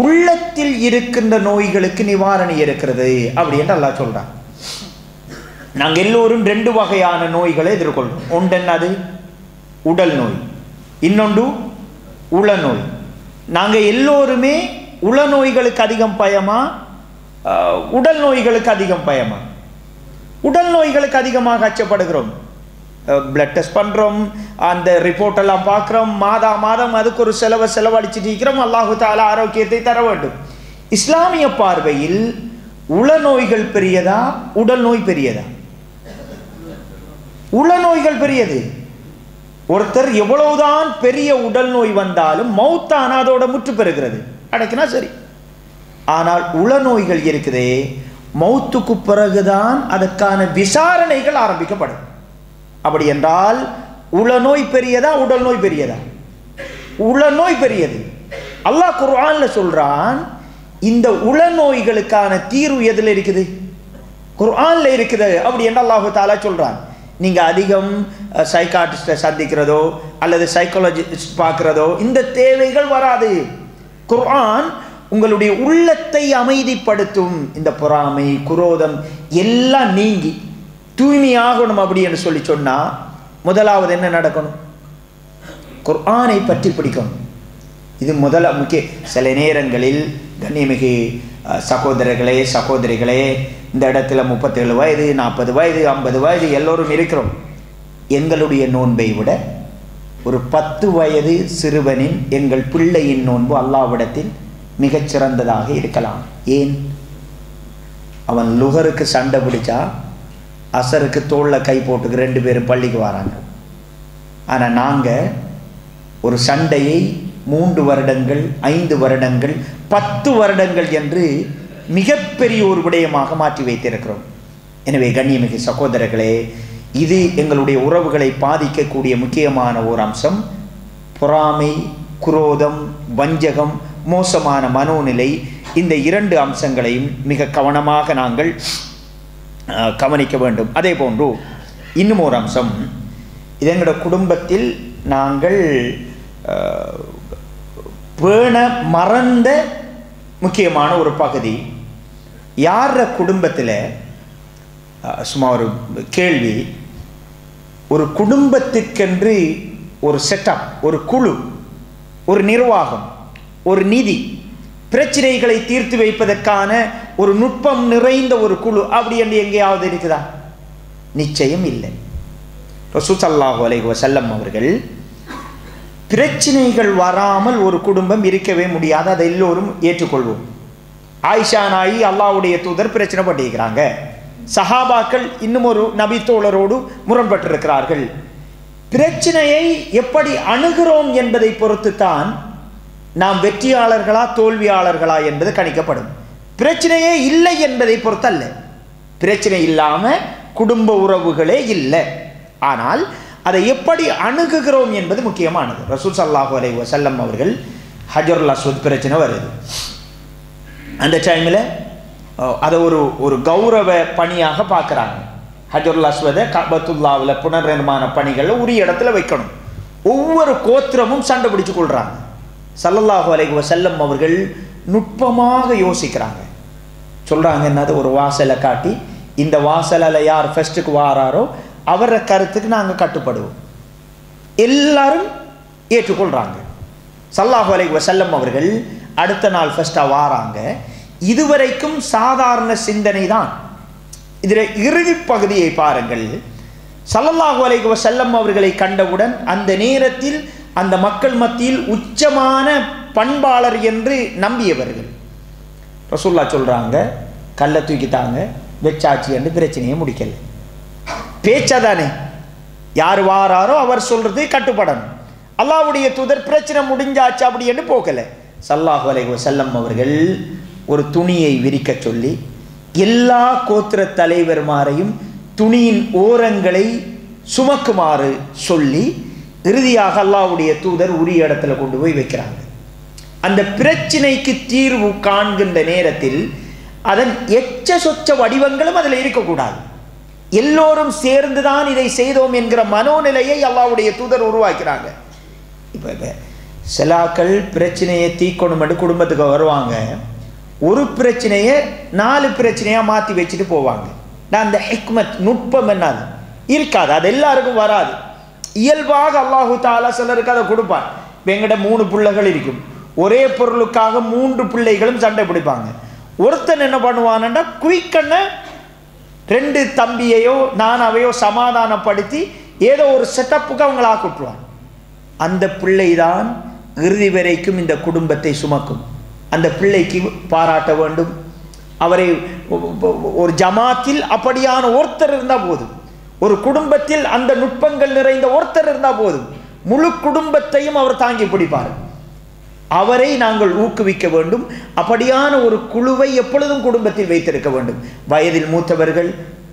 உள்ளத்தில் இருக்கின்ற நோய்களுக்கு நிவாரணி இருக்கிறது அப்படி என்று அல்லாஹ் சொல்றான். நாங்கள் எல்லோரும் 2 வகையான நோய்களை எதிர்கொள்கிறோம். ஒன்று என்னது? உடல் நோய். இன்னொன்று உளநோய். நாங்கள் எல்லோருமே உள நோய்களுக்கு அதிகம் பயமா, உடல் நோய்களுக்கு அதிகம் பயமா? உடல் நோய்களுக்கு அதிகமாக அச்சப்படுகிறோம். பிளட் டெஸ்ட் பண்ணுறோம், அந்த ரிப்போர்ட்டெல்லாம் பார்க்குறோம், மாதம் அதுக்கு ஒரு செலவழிச்சுட்டு இருக்கிறோம். அல்லாஹு தஆலா ஆரோக்கியத்தை தர வேண்டும். இஸ்லாமிய பார்வையில் உள நோய்கள் பெரியதா, உடல் நோய் பெரியதா? உள நோய்கள் பெரியது. ஒருத்தர் எவ்வளவுதான் பெரிய உடல் நோய் வந்தாலும் மௌத்தான அதோட முற்று பெறுகிறது, அடக்கினா சரி. ஆனால் உள நோய்கள் இருக்குதே, மௌத்துக்கு பிறகுதான் அதற்கான விசாரணைகள் ஆரம்பிக்கப்படும். அப்படி என்றால் உள நோய் பெரியதா, உடல் நோய் பெரியதா? உள நோய் பெரியது. அல்லாஹ் குர்ஆன்ல சொல்றான், இந்த உள நோய்களுக்கான தீர்வு எதில் இருக்குது? குர்ஆன்ல இருக்குது அப்படி என்று அல்லாஹ் தஆலா சொல்றான். நீங்கள் அதிகம் சைக்காட்ரிஸ்டை சந்திக்கிறதோ அல்லது சைக்காலஜிஸ்ட் பார்க்குறதோ இந்த தேவைகள் வராது. குர்ஆன் உங்களுடைய உள்ளத்தை அமைதிப்படுத்தும். இந்த பொறாமை குரோதம் எல்லாம் நீங்கி தூய்மையாகணும் அப்படி என்று சொல்லி சொன்னால் முதலாவது என்ன நடக்கணும்? குர்ஆனை பற்றி பிடிக்கணும். இது முக்கிய. சில நேரங்களில் கண்ணியமிகு சகோதரர்களே சகோதரிகளே, இந்த இடத்துல 37 வயது 40 வயது 50 வயது எல்லோரும் இருக்கிறோம். எங்களுடைய நோன்பை விட ஒரு 10 வயது சிறுவனின் எங்கள் பிள்ளையின் நோன்பு அல்லாஹ்விடத்தில் மிகச்சிறந்ததாக இருக்கலாம். ஏன்? அவன் லுகருக்கு சண்டை பிடிச்சா அசருக்கு தோளில் கை போட்டுக்கு 2 பேரும் பள்ளிக்கு வராங்க. ஆனால் நாங்கள் ஒரு சண்டையை 3 வருடங்கள் 5 வருடங்கள் 10 வருடங்கள் என்று மிகப்பெரிய ஒரு விடயமாக மாற்றி வைத்திருக்கிறோம். எனவே கண்ணியமிகு சகோதரர்களே, இது எங்களுடைய உறவுகளை பாதிக்கக்கூடிய முக்கியமான ஒரு அம்சம். பொறாமை, குரோதம், வஞ்சகம், மோசமான மனோநிலை, இந்த 2 அம்சங்களையும் மிக கவனமாக நாங்கள் கவனிக்க வேண்டும். அதே போன்று இன்னும் ஒரு அம்சம், இது எங்களோட குடும்பத்தில் நாங்கள் பேண மறந்த முக்கியமான ஒரு பகுதி. யார குடும்பத்தில் சும்மா ஒரு கேள்வி, ஒரு குடும்பத்துக்கென்று ஒரு செட்டப், ஒரு குழு, ஒரு நிர்வாகம், ஒரு நிதி, பிரச்சனைகளை தீர்த்து வைப்பதற்கான ஒரு நுட்பம் நிறைந்த ஒரு குழு அப்படி என்று எங்கேயாவது இருக்குதா? நிச்சயம் இல்லை. ரசூல் ஸல்லல்லாஹு அலைஹி வஸல்லம் அவர்கள் பிரச்சனைகள் வராமல் ஒரு குடும்பம் இருக்கவே முடியாது, அதை எல்லோரும் ஏற்றுக்கொள்வோம். ஆயிஷா நாயி அல்லாஹ்வுடைய தூதர் பிரச்சனை பண்ணிக்கிறாங்க. சஹாபாக்கள் இன்னும் ஒரு நபி தோழரோடு முரண்பட்டிருக்கிறார்கள். பிரச்சனையை எப்படி அணுகிறோம் என்பதை பொறுத்துத்தான் நாம் வெற்றியாளர்களா தோல்வியாளர்களா என்பது கணிக்கப்படும். பிரச்சனையே இல்லை என்பதை பொறுத்தல்ல. பிரச்சனை இல்லாமல் குடும்ப உறவுகளே இல்லை. ஆனால் அதை எப்படி அணுகுகிறோம் என்பது முக்கியமானது. ரசூல் ஸல்லல்லாஹு அலைஹி வஸல்லம் அவர்கள் ஹஜருல் அஸ்வத் பிரச்சனை வருது. அந்த டைமில் அதை ஒரு கௌரவ பணியாக பார்க்குறாங்க. ஹஜருல் அஸ்வதை கஅபத்துல்லாவில் புனர்நிர்மாண பணிகளில் உரிய இடத்துல வைக்கணும். ஒவ்வொரு கோத்திரமும் சண்டை பிடிச்சு கொள்கிறாங்க. ஸல்லல்லாஹு அலைஹி வஸல்லம் அவர்கள் நுட்பமாக யோசிக்கிறாங்க. சொல்கிறாங்க என்னது, ஒரு வாசலை காட்டி இந்த வாசலில் யார் ஃபஸ்ட்டுக்கு வாராரோ அவர கருத்துக்கு நாங்கள் கட்டுப்படுவோம். எல்லாரும் ஏற்றுக்கொள்கிறாங்க. ஸல்லல்லாஹு அலைஹி வஸல்லம் அவர்கள் அடுத்த நாள் ஃபஸ்ட்டாக வாராங்க. இதுவரைக்கும் சாதாரண சிந்தனை தான். இதில் இறுதி பகுதியை பாருங்கள். ஸல்லல்லாஹு அலைஹி வஸல்லம் அவர்களை கண்டவுடன் அந்த நேரத்தில் அந்த மக்கள் மத்தியில் உச்சமான பண்பாளர் என்று நம்பியவர்கள். ரசூலுல்லாஹ் சொல்கிறாங்க, கல்லை தூக்கிட்டாங்க வெச்சாச்சு என்று பிரச்சனையை முடிக்கலை. பேச்சாதானே, யார் வாராரோ அவர் சொல்றது கட்டுப்படணும். அல்லாஹ்வுடைய தூதர் பிரச்சனை முடிஞ்சாச்சு அப்படி என்று போகலை. ஸல்லல்லாஹு அலைஹி வஸல்லம் அவர்கள் ஒரு துணியை விரிக்க சொல்லி எல்லா கோத்திர தலைவர்மாரையும் துணியின் ஓரங்களை சுமக்குமாறு சொல்லி இறுதியாக அல்லாஹ்வுடைய தூதர் உரிய இடத்துல கொண்டு போய் வைக்கிறாங்க. அந்த பிரச்சினைக்கு தீர்வு காண்கின்ற நேரத்தில் அதன் எச்ச சொச்ச வடிவங்களும் அதில் இருக்கக்கூடாது. எல்லோரும் சேர்ந்துதான் இதை செய்தோம் என்கிற மனோநிலையை அல்லாஹ்வுடைய தூதர் உருவாக்கிறாங்க. இப்போ சிலாக்கள் பிரச்சனையை தீக்கணும் என்று குடும்பத்துக்கு வருவாங்க, ஒரு பிரச்சனையை 4 பிரச்சனையாக மாற்றி வச்சுட்டு போவாங்க. நான் அந்த ஹிக்மத் நுட்பம் என்னது இருக்காது, அது எல்லாருக்கும் வராது. இயல்பாக அல்லாஹு தாலா சிலருக்கு அதை கொடுப்பான். இப்போ எங்கிட்ட 3 பிள்ளைகள் இருக்கும், ஒரே பொருளுக்காக 3 பிள்ளைகளும் சண்டை பிடிப்பாங்க. ஒருத்தன் என்ன பண்ணுவான்னா குயிக்கண்ண 2 தம்பியையோ நானாவையோ சமாதானப்படுத்தி ஏதோ ஒரு செட்டப்புக்கு அவங்கள ஆக்கிட்டுருவான். அந்த பிள்ளை தான் இறுதி வரைக்கும் இந்த குடும்பத்தை சுமக்கும். அந்த பிள்ளைக்கு பாராட்ட வேண்டும். அவரை ஒரு ஜமாத்தில் அப்படியான ஒருத்தர் இருந்தால் போதும், ஒரு குடும்பத்தில் அந்த நுட்பங்கள் நிறைந்த ஒருத்தர் இருந்தால் போதும், முழு குடும்பத்தையும் அவர் தாங்கி பிடிப்பார். அவரை நாங்கள் ஊக்குவிக்க வேண்டும். அப்படியான ஒரு குழுவை எப்பொழுதும் குடும்பத்தில் வைத்திருக்க வேண்டும். வயதில் மூத்தவர்கள்,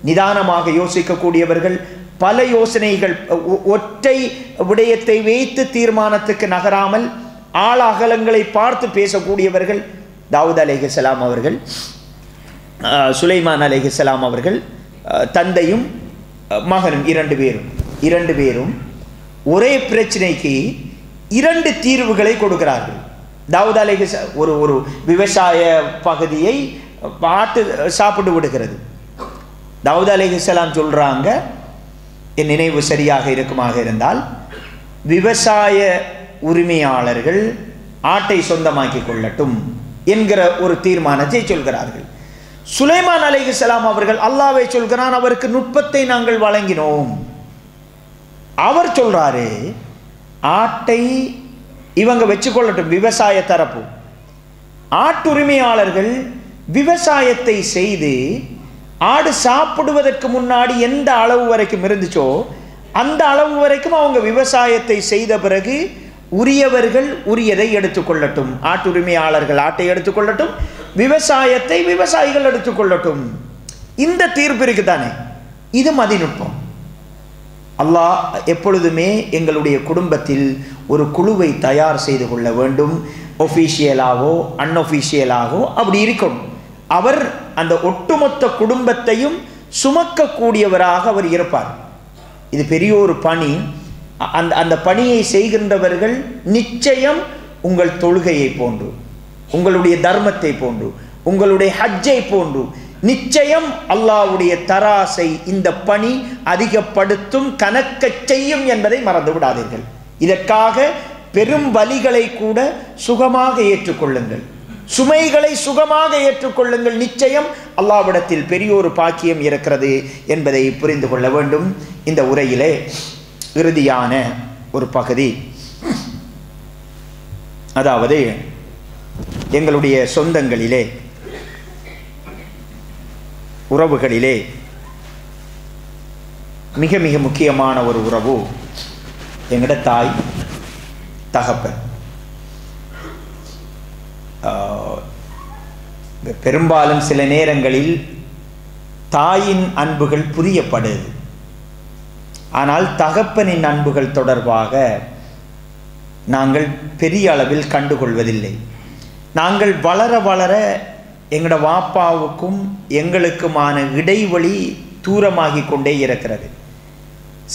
நிதானமாக யோசிக்கக்கூடியவர்கள், பல யோசனைகள் ஒற்றை விடயத்தை வைத்து தீர்மானத்துக்கு நகராமல் ஆழாகலங்களை பார்த்து பேசக்கூடியவர்கள். தாவூத் அலைஹிஸ்ஸலாம் அவர்கள், சுலைமான் அலைஹிஸ்ஸலாம் அவர்கள் தந்தையும் மகனும் 2 பேரும் ஒரே பிரச்சனைக்கு 2 தீர்வுகளை கொடுக்கிறார்கள். தாவூத் அலைஹிஸ்ஸலாம் ஒரு விவசாய பகுதியை ஆட்டு சாப்பிட்டு விடுகிறது. தாவூத் அலைஹிஸ்ஸலாம் சொல்கிறாங்க, என் நினைவு சரியாக இருக்குமாக இருந்தால் விவசாய உரிமையாளர்கள் ஆட்டை சொந்தமாக்கி கொள்ளட்டும் என்கிற ஒரு தீர்மானத்தை சொல்கிறார்கள். சுலைமான் அலைஹிஸ்ஸலாம் அவர்கள் அல்லாஹ்வை சொல்கிறான், அவருக்கு நுட்பத்தை நாங்கள் வழங்கினோம். அவர் சொல்றாரு, ஆட்டை இவங்க வச்சுக்கொள்ளட்டும், விவசாய தரப்பு ஆட்டுரிமையாளர்கள் விவசாயத்தை செய்து ஆடு சாப்பிடுவதற்கு முன்னாடி எந்த அளவு வரைக்கும் இருந்துச்சோ அந்த அளவு வரைக்கும் அவங்க விவசாயத்தை செய்த பிறகு உரியவர்கள் உரியதை எடுத்துக்கொள்ளட்டும். ஆட்டுரிமையாளர்கள் ஆட்டை எடுத்துக்கொள்ளட்டும், விவசாயத்தை விவசாயிகள் எடுத்துக்கொள்ளட்டும். இந்த தீர்ப்பு இருக்கு தானே, இது மதிநுட்பம். அல்லாஹ் எப்பொழுதுமே எங்களுடைய குடும்பத்தில் ஒரு குழுவை தயார் செய்து கொள்ள வேண்டும். ஒஃபீஷியலாகவோ அன்ஒஃபீஷியலாகவோ அப்படி இருக்கணும். அவர் அந்த ஒட்டுமொத்த குடும்பத்தையும் சுமக்கக்கூடியவராக அவர் இருப்பார். இது பெரிய ஒரு பணி. அந்த பணியை செய்கின்றவர்கள் நிச்சயம் உங்கள் தொழுகையை போன்று, உங்களுடைய தர்மத்தை போன்று, உங்களுடைய ஹஜ்ஜை போன்று நிச்சயம் அல்லாஹ்வுடைய தராசை இந்த பணி அதிகப்படுத்தும், கணக்க செய்யும் என்பதை மறந்து விடாதீர்கள். இதற்காக பெரும் வலிகளை கூட சுகமாக ஏற்றுக்கொள்ளுங்கள், சுமைகளை சுகமாக ஏற்றுக்கொள்ளுங்கள். நிச்சயம் அல்லாஹ்விடத்தில் பெரிய ஒரு பாக்கியம் இருக்கிறது என்பதை புரிந்து கொள்ள வேண்டும். இந்த உரையிலே இறுதியான ஒரு பகுதி, அதாவது எங்களுடைய சொந்தங்களிலே உறவுகளிலே மிக மிக முக்கியமான ஒரு உறவு எங்கட தாய் தகப்பன். பெரும்பாலும் சில நேரங்களில் தாயின் அன்புகள் புரியப்படுது, ஆனால் தகப்பனின் அன்புகள் தொடர்பாக நாங்கள் பெரிய அளவில் கண்டுகொள்வதில்லை. நாங்கள் வளர வளர எங்களோட வாப்பாவுக்கும் எங்களுக்குமான இடைவெளி தூரமாகி கொண்டே இருக்கிறது.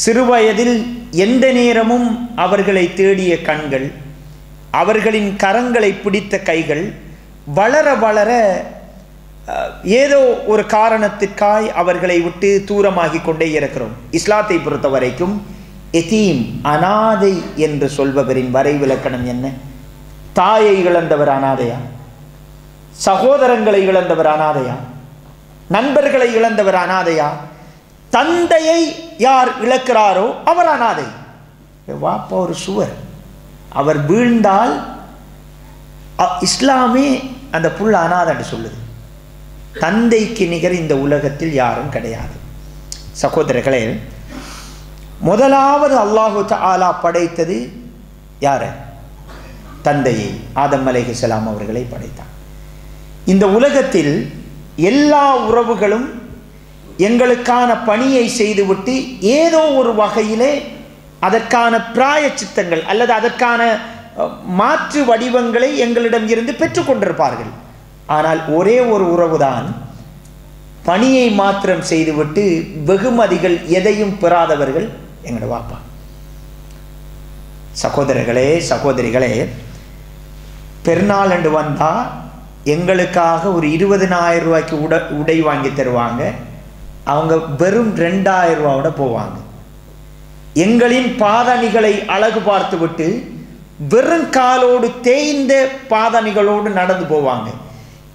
சிறுவயதில் எந்த நேரமும் அவர்களை தேடிய கண்கள், அவர்களின் கரங்களை பிடித்த கைகள் வளர வளர ஏதோ ஒரு காரணத்திற்காய் அவர்களை விட்டு தூரமாகி கொண்டே இருக்கிறோம். இஸ்லாத்தை பொறுத்த வரைக்கும் எதீம், அனாதை என்று சொல்பவரின் வரைவிலக்கணம் என்ன? தாயை இழந்தவர் அனாதையா? சகோதரங்களை இழந்தவர் அனாதையா? நண்பர்களை இழந்தவர் அனாதையா? தந்தையை யார் இழக்கிறாரோ அவர் அனாதை. வாப்பா ஒரு சுவர், அவர் வீழ்ந்தால் இஸ்லாமே அந்த புள்ள அனாதைன்னு சொல்லுது. தந்தைக்கு நிகர் இந்த உலகத்தில் யாரும் கிடையாது. சகோதரர்களே, முதலாவது அல்லாஹு தஆலா படைத்தது யார? தந்தையை. ஆதம் அலைஹிஸ்ஸலாம் அவர்களை படைத்தார். இந்த உலகத்தில் எல்லா உறவுகளும் எங்களுக்கான பணியை செய்துவிட்டு ஏதோ ஒரு வகையிலே அதற்கான பிராயச்சித்தங்கள் அல்லது அதற்கான மாற்று வடிவங்களை எங்களிடம் இருந்து பெற்றுக்கொண்டிருப்பார்கள். ஆனால் ஒரே ஒரு உறவுதான் பணியை மாத்திரம் செய்துவிட்டு வெகுமதிகள் எதையும் பெறாதவர்கள் எங்களோட வாப்பா. சகோதரர்களே, சகோதரிகளே, பெருநாள் என்று வந்தா எங்களுக்காக ஒரு 20,000 ரூபாய்க்கு உடை வாங்கி தருவாங்க. அவங்க வெறும் 2,000 ரூபாவோட போவாங்க. எங்களின் பாதணிகளை அழகு பார்த்து விட்டு வெறும் காலோடு தேய்ந்த பாதணிகளோடு நடந்து போவாங்க.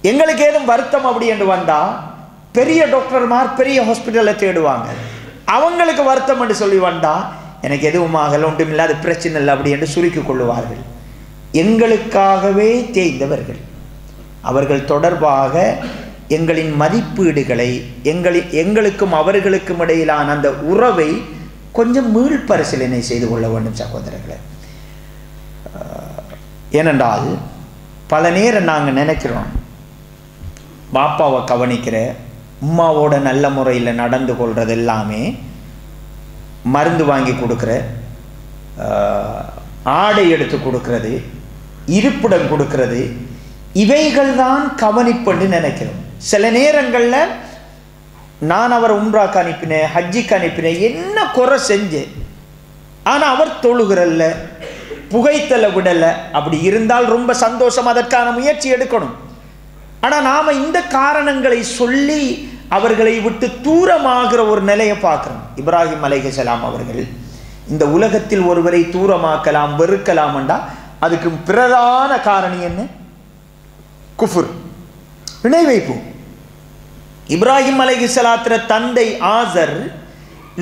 எங்களுக்கு ஏதும் வருத்தம் அப்படி என்று வந்தா பெரிய டாக்டர்மார் பெரிய ஹாஸ்பிட்டலை தேடுவாங்க. அவங்களுக்கு வருத்தம் என்று சொல்லி வந்தா எனக்கு எதுவும் ஆகல, ஒன்றும் இல்லாத பிரச்சனை இல்லை அப்படி என்று சுருக்கிக் கொள்ளுவார்கள். எங்களுக்காகவே தேய்ந்தவர்கள். அவர்கள் தொடர்பாக எங்களின் மதிப்பீடுகளை எங்களுக்கும் அவர்களுக்கும் இடையிலான அந்த உறவை கொஞ்சம் மீள் பரிசீலனை செய்து கொள்ள வேண்டும் சகோதரர்களே. ஏனென்றால் பல நேரம் நாங்கள் நினைக்கிறோம், பாப்பாவை கவனிக்கிற, உம்மாவோட நல்ல முறையில் நடந்து கொள்வது எல்லாமே, மருந்து வாங்கி கொடுக்குற, ஆடை எடுத்து கொடுக்கறது, இருப்பிடம் கொடுக்கறது, இவைகள் தான் கவனிப்புன்னு நினைக்கிறோம். சில நேரங்களில் நான் அவர் உம்ராக்கு அனுப்பினேன், ஹஜ்ஜிக்கு அனுப்பினேன், என்ன குறை செஞ்சேன், ஆனால் அவர் தொழுகிறல்ல, புகைத்தலை விடலை. அப்படி இருந்தால் ரொம்ப சந்தோஷம், அதற்கான முயற்சி எடுக்கணும். ஆனால் நாம் இந்த காரணங்களை சொல்லி அவர்களை விட்டு தூரமாகிற ஒரு நிலையை பார்க்குறோம். இப்ராஹிம் அலைஹிஸ்ஸலாம் அவர்கள் இந்த உலகத்தில் ஒருவரை தூரமாக்கலாம், வெறுக்கலாம் என்றால் அதுக்கு பிரதான காரணம் என்ன? குஃபுர், இணை வைப்பு. இப்ராஹிம் அலைஹிஸ்ஸலாத்திர தந்தை ஆசர்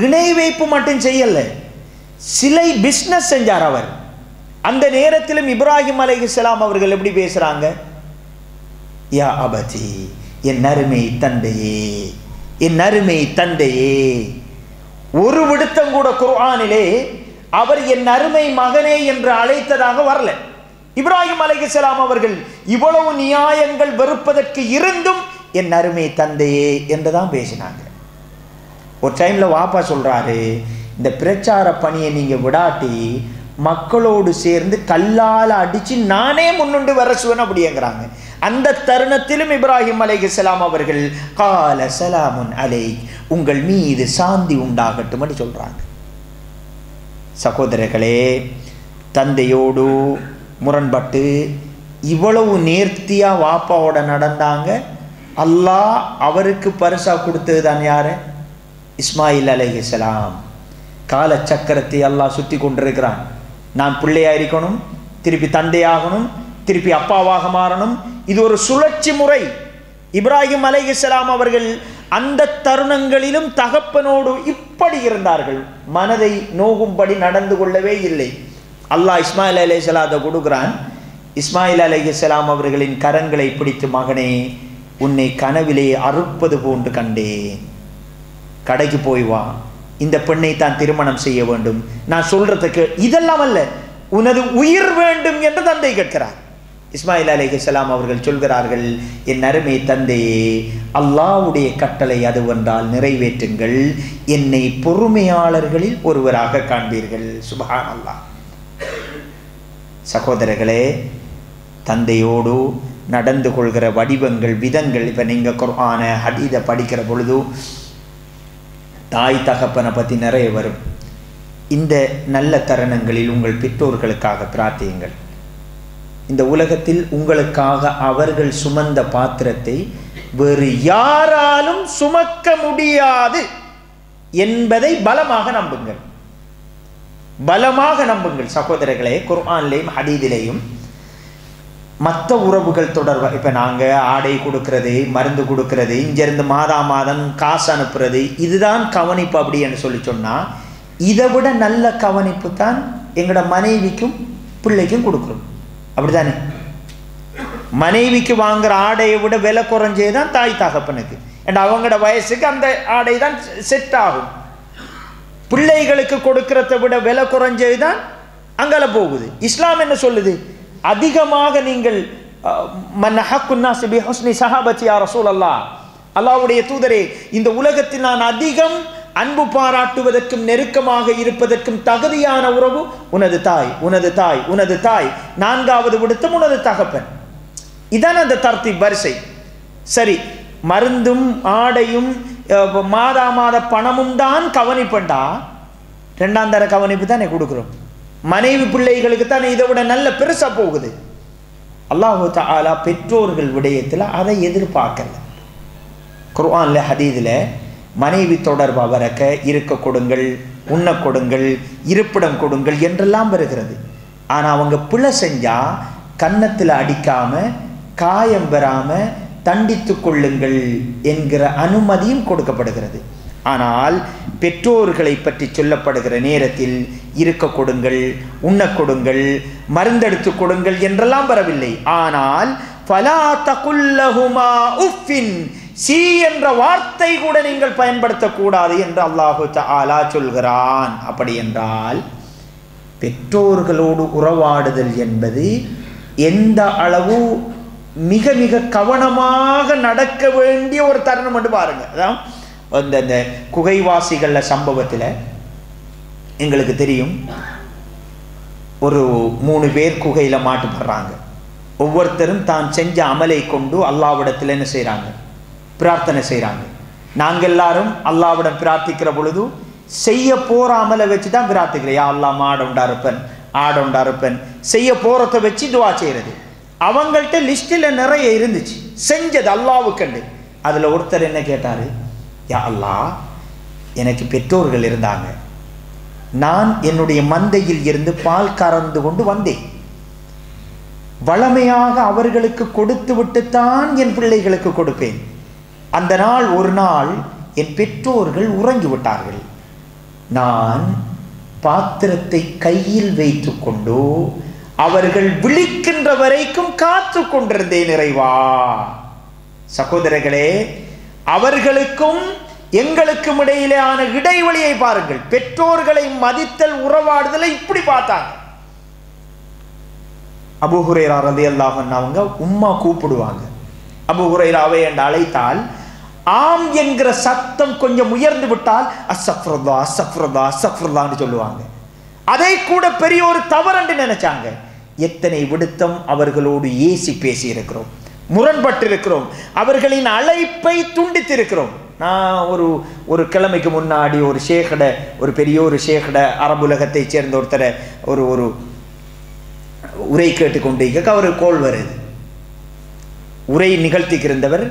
இணை வைப்பு மட்டும் செய்யல, சிலை பிஸ்னஸ் செஞ்சார் அவர். அந்த நேரத்திலும் இப்ராஹிம் அலைஹிஸ்ஸலாம் அவர்கள் எப்படி பேசுறாங்க? யா அபதி, என் அருமை தந்தையே, என் அருமை தந்தையே. ஒரு விடுத்தம் கூட குர்ஆனிலே அவர் என் அருமை மகனே என்று அழைத்ததாக வரல. இப்ராஹிம் அலைஹிஸ்ஸலாம் அவர்கள் இவ்வளவு நியாயங்கள் வெறுப்பதற்கு இருந்தும் என் அருமை தந்தையே என்றுதான் பேசினாங்க. ஒரு டைம்ல வாப்பா சொல்றாரு, இந்த பிரச்சார பணியை நீங்க விடாட்டி மக்களோடு சேர்ந்து கல்லால் அடிச்சு நானே முன்னுண்டு வரசுவேன் அப்படிங்கிறாங்க. அந்த தருணத்திலும் இப்ராஹிம் அலைஹிஸ்ஸலாம் அவர்கள் கால சலாமுன் அலைக், உங்கள் மீது சாந்தி உண்டாகட்டும் என்று சொல்றாங்க. சகோதரர்களே, தந்தையோடு முரண்பட்டு இவ்வளவு நேர்த்தியா வாப்பாவோட நடந்தாங்க. அல்லாஹ் அவருக்கு பரிசா கொடுத்தது தான் யாரு? இஸ்மாயில் அலைஹிஸ்ஸலாம். கால சக்கரத்தை அல்லாஹ் சுத்தி கொண்டிருக்கிறான். நான் பிள்ளையா இருக்கணும், திருப்பி தந்தையாகணும், திருப்பி அப்பாவாக மாறணும். இது ஒரு சுழற்சி முறை. இப்ராஹிம் அலைஹிஸ்ஸலாம் அவர்கள் அந்த தருணங்களிலும் தகப்பனோடு இப்படி இருந்தார்கள். மனதை நோகும்படி நடந்து கொள்ளவே இல்லை. அல்லாஹ் இஸ்மாயில் அலைஹிஸ்ஸலாத்தை கொடுக்குறான். இஸ்மாயில் அலைஹிஸ்ஸலாம் அவர்களின் கரங்களை பிடித்து, மகனே, உன்னை கனவிலே அறுப்பது போன்று கண்டேன், கடைக்கு போய் வா, இந்த பெண்ணை தான் திருமணம் செய்ய வேண்டும், நான் சொல்றதுக்கு இதெல்லாம் அல்ல, உனது உயிர் வேண்டும் என்று தந்தை கேட்கிறார். இஸ்மாயில் அலைஹிஸ்ஸலாம் அவர்கள் சொல்கிறார்கள், என் அருமை தந்தையே, அல்லாஹ்வுடைய கட்டளை அதுவென்றால் நிறைவேற்றுங்கள், என்னை பொறுமையாளர்களில் ஒருவராக காண்பீர்கள். சுப்ஹானல்லாஹ். சகோதரர்களே, தந்தையோடு நடந்து கொள்கிற வடிவங்கள், விதங்கள், இப்போ நீங்கள் குர்ஆன ஹதீஸை படிக்கிற பொழுது தாய் தகப்பனை பற்றி நிறைய வரும். இந்த நல்ல தருணங்களில் உங்கள் பெற்றோர்களுக்காக பிரார்த்தியுங்கள். இந்த உலகத்தில் உங்களுக்காக அவர்கள் சுமந்த பாத்திரத்தை வேறு யாராலும் சுமக்க முடியாது என்பதை பலமாக நம்புங்கள். பலமாக நம்புங்கள் சகோதரர்களே. குர்ஆனிலேயும் ஹதீஸிலேயும் மற்ற உறவுகள் தொடர்பாக, இப்போ நாங்கள் ஆடை கொடுக்கறது, மருந்து கொடுக்கறது, இங்கேருந்து மாதம் காசு அனுப்புறது, இதுதான் கவனிப்பு அப்படின்னு சொல்லி சொன்னால், இதை விட நல்ல கவனிப்பு தான் எங்களோட மனைவிக்கும் பிள்ளைக்கும் கொடுக்குறோம். அப்படித்தானே? மனைவிக்கு வாங்குற ஆடையை விட விலை குறைஞ்சே தான் தாய் தகப்பனுக்கு. அண்ட் அவங்களோட வயசுக்கு அந்த ஆடை தான் செட் ஆகும். பிள்ளைகளுக்கு கொடுக்கறத விட விலை குறைஞ்சது தான் அங்கால போகுது. இஸ்லாம் என்ன சொல்லுது? அதிகமாக நீங்கள் அல்லாஹ்வுடைய தூதரே, இந்த உலகத்தில் நான் அதிகம் அன்பு பாராட்டுவதற்கும் நெருக்கமாக இருப்பதற்கும் தகுதியான உறவு உனது தாய், உனது தாய், உனது தாய், நான்காவது விடுத்தம் உனது தகப்பன். இதான் அந்த தர்த்தீப் வரிசை. சரி, மருந்தும் ஆடையும் மாத பணமும் தான் கவனிப்பண்டா, ரெண்டாம் தர கவனிப்பு தானே கொடுக்குறோம். மனைவி பிள்ளைகளுக்கு தானே இதை விட நல்ல பெருசா போகுது. அல்லாஹ் தஆலா பெற்றோர்கள் விடயத்தில் அதை எதிர்பார்க்கல. குர்ஆன்ல ஹதீஸில் மனைவி தொடர்பாக வரக்க இருக்க கொடுங்கள், உண்ண கொடுங்கள், இருப்பிடம் கொடுங்கள் என்றெல்லாம் வருகிறது. ஆனால் அவங்க பிழை செஞ்சா கன்னத்தில் அடிக்காம, காயம் பெறாம தண்டித்து கொள்ளுங்கள் என்கிற அனுமதியும் கொடுக்கப்படுகிறது. ஆனால் பெற்றோர்களை பற்றி சொல்லப்படுகிற நேரத்தில் இருக்க கொடுங்கள், உண்ண கொடுங்கள், மருந்தெடுத்து கொடுங்கள் என்றெல்லாம் வரவில்லை. ஆனால் ஃபலா தகுல்லஹுமா உஃபின், சீ என்ற வார்த்தை கூட நீங்கள் பயன்படுத்தக்கூடாது என்று அல்லாஹு தஆலா சொல்கிறான். அப்படி என்றால் பெற்றோர்களோடு உறவாடுதல் என்பது எந்த அளவு மிக மிக கவனமாக நடக்க வேண்டிய ஒரு தருணம் என்று பாருங்க. அதான் அந்த குகைவாசிகள சம்பவத்தில் எங்களுக்கு தெரியும். ஒரு 3 பேர் குகையில் மாட்டுப்படுறாங்க. ஒவ்வொருத்தரும் தான் செஞ்ச அமலை கொண்டு அல்லாஹ்விடத்தில் என்ன செய்கிறாங்க? பிரார்த்தனை செய்கிறாங்க. நாங்கள் எல்லாரும் அல்லாஹ்விடம் பிரார்த்திக்கிற பொழுது செய்ய போகிற அமலை வச்சு தான் பிரார்த்திக்கிறேன். யா அல்லாஹ் மாடொண்டா இருப்பன், ஆடொண்டா இருப்பன், செய்ய போகிறத வச்சு துவா செய்கிறது. அவங்கள்ட்ட லிஸ்ட்டில் நிறைய இருந்துச்சு செஞ்சது அல்லாஹ்வுக்கண்டு. அதில் ஒருத்தர் என்ன கேட்டார்? யா அல்லாஹ், எனக்கு பெற்றோர்கள் இருந்தாங்க, நான் என்னுடைய மந்தையில் இருந்து பால் கறந்து கொண்டு வந்தேன், வளமையாக அவர்களுக்கு கொடுத்து விட்டுத்தான் என் பிள்ளைகளுக்கு கொடுப்பேன். அந்த நாள் ஒரு நாள் என் பெற்றோர்கள் உறங்கிவிட்டார்கள். நான் பாத்திரத்தை கையில் வைத்து கொண்டு அவர்கள் விழிக்கின்ற வரைக்கும் காத்து கொண்டிருந்தேன் இறைவா. சகோதரர்களே, அவர்களுக்கும் எங்களுக்கும் இடையிலான இடைவெளியை பாருங்கள். பெற்றோர்களை மதித்தல், உறவாடுதலை இப்படி பார்த்தாங்க. அபூ ஹுரைரா ரலியல்லாஹு அன்ஹு அவங்க உம்மா கூப்பிடுவாங்க. அபூ ஹுரைராவை என்று அழைத்தால் ஆம் என்கிற சத்தம் கொஞ்சம் உயர்ந்து விட்டால் அஸ்ஸக்ஃபிருல்லா அஸ்ஸக்ஃபிருல்லா அஸ்ஸக்ஃபிருல்லான்னு சொல்லுவாங்க. அதை கூட பெரிய ஒரு தவறு நினைச்சாங்க. எத்தனை விடுத்தம் அவர்களோடு ஏசி பேசி இருக்கிறோம், முரண்பட்டு இருக்கிறோம், அவர்களின் அழைப்பை துண்டித்திருக்கிறோம். நான் ஒரு கிழமைக்கு முன்னாடி ஒரு ஷேகட, ஒரு பெரிய ஒரு ஷேகட, அரபுலகத்தை சேர்ந்த ஒருத்தரை ஒரு உரை கேட்டுக்கொண்டிருக்க அவர் கோல் வருது. உரை நிகழ்த்திக்கிருந்தவர்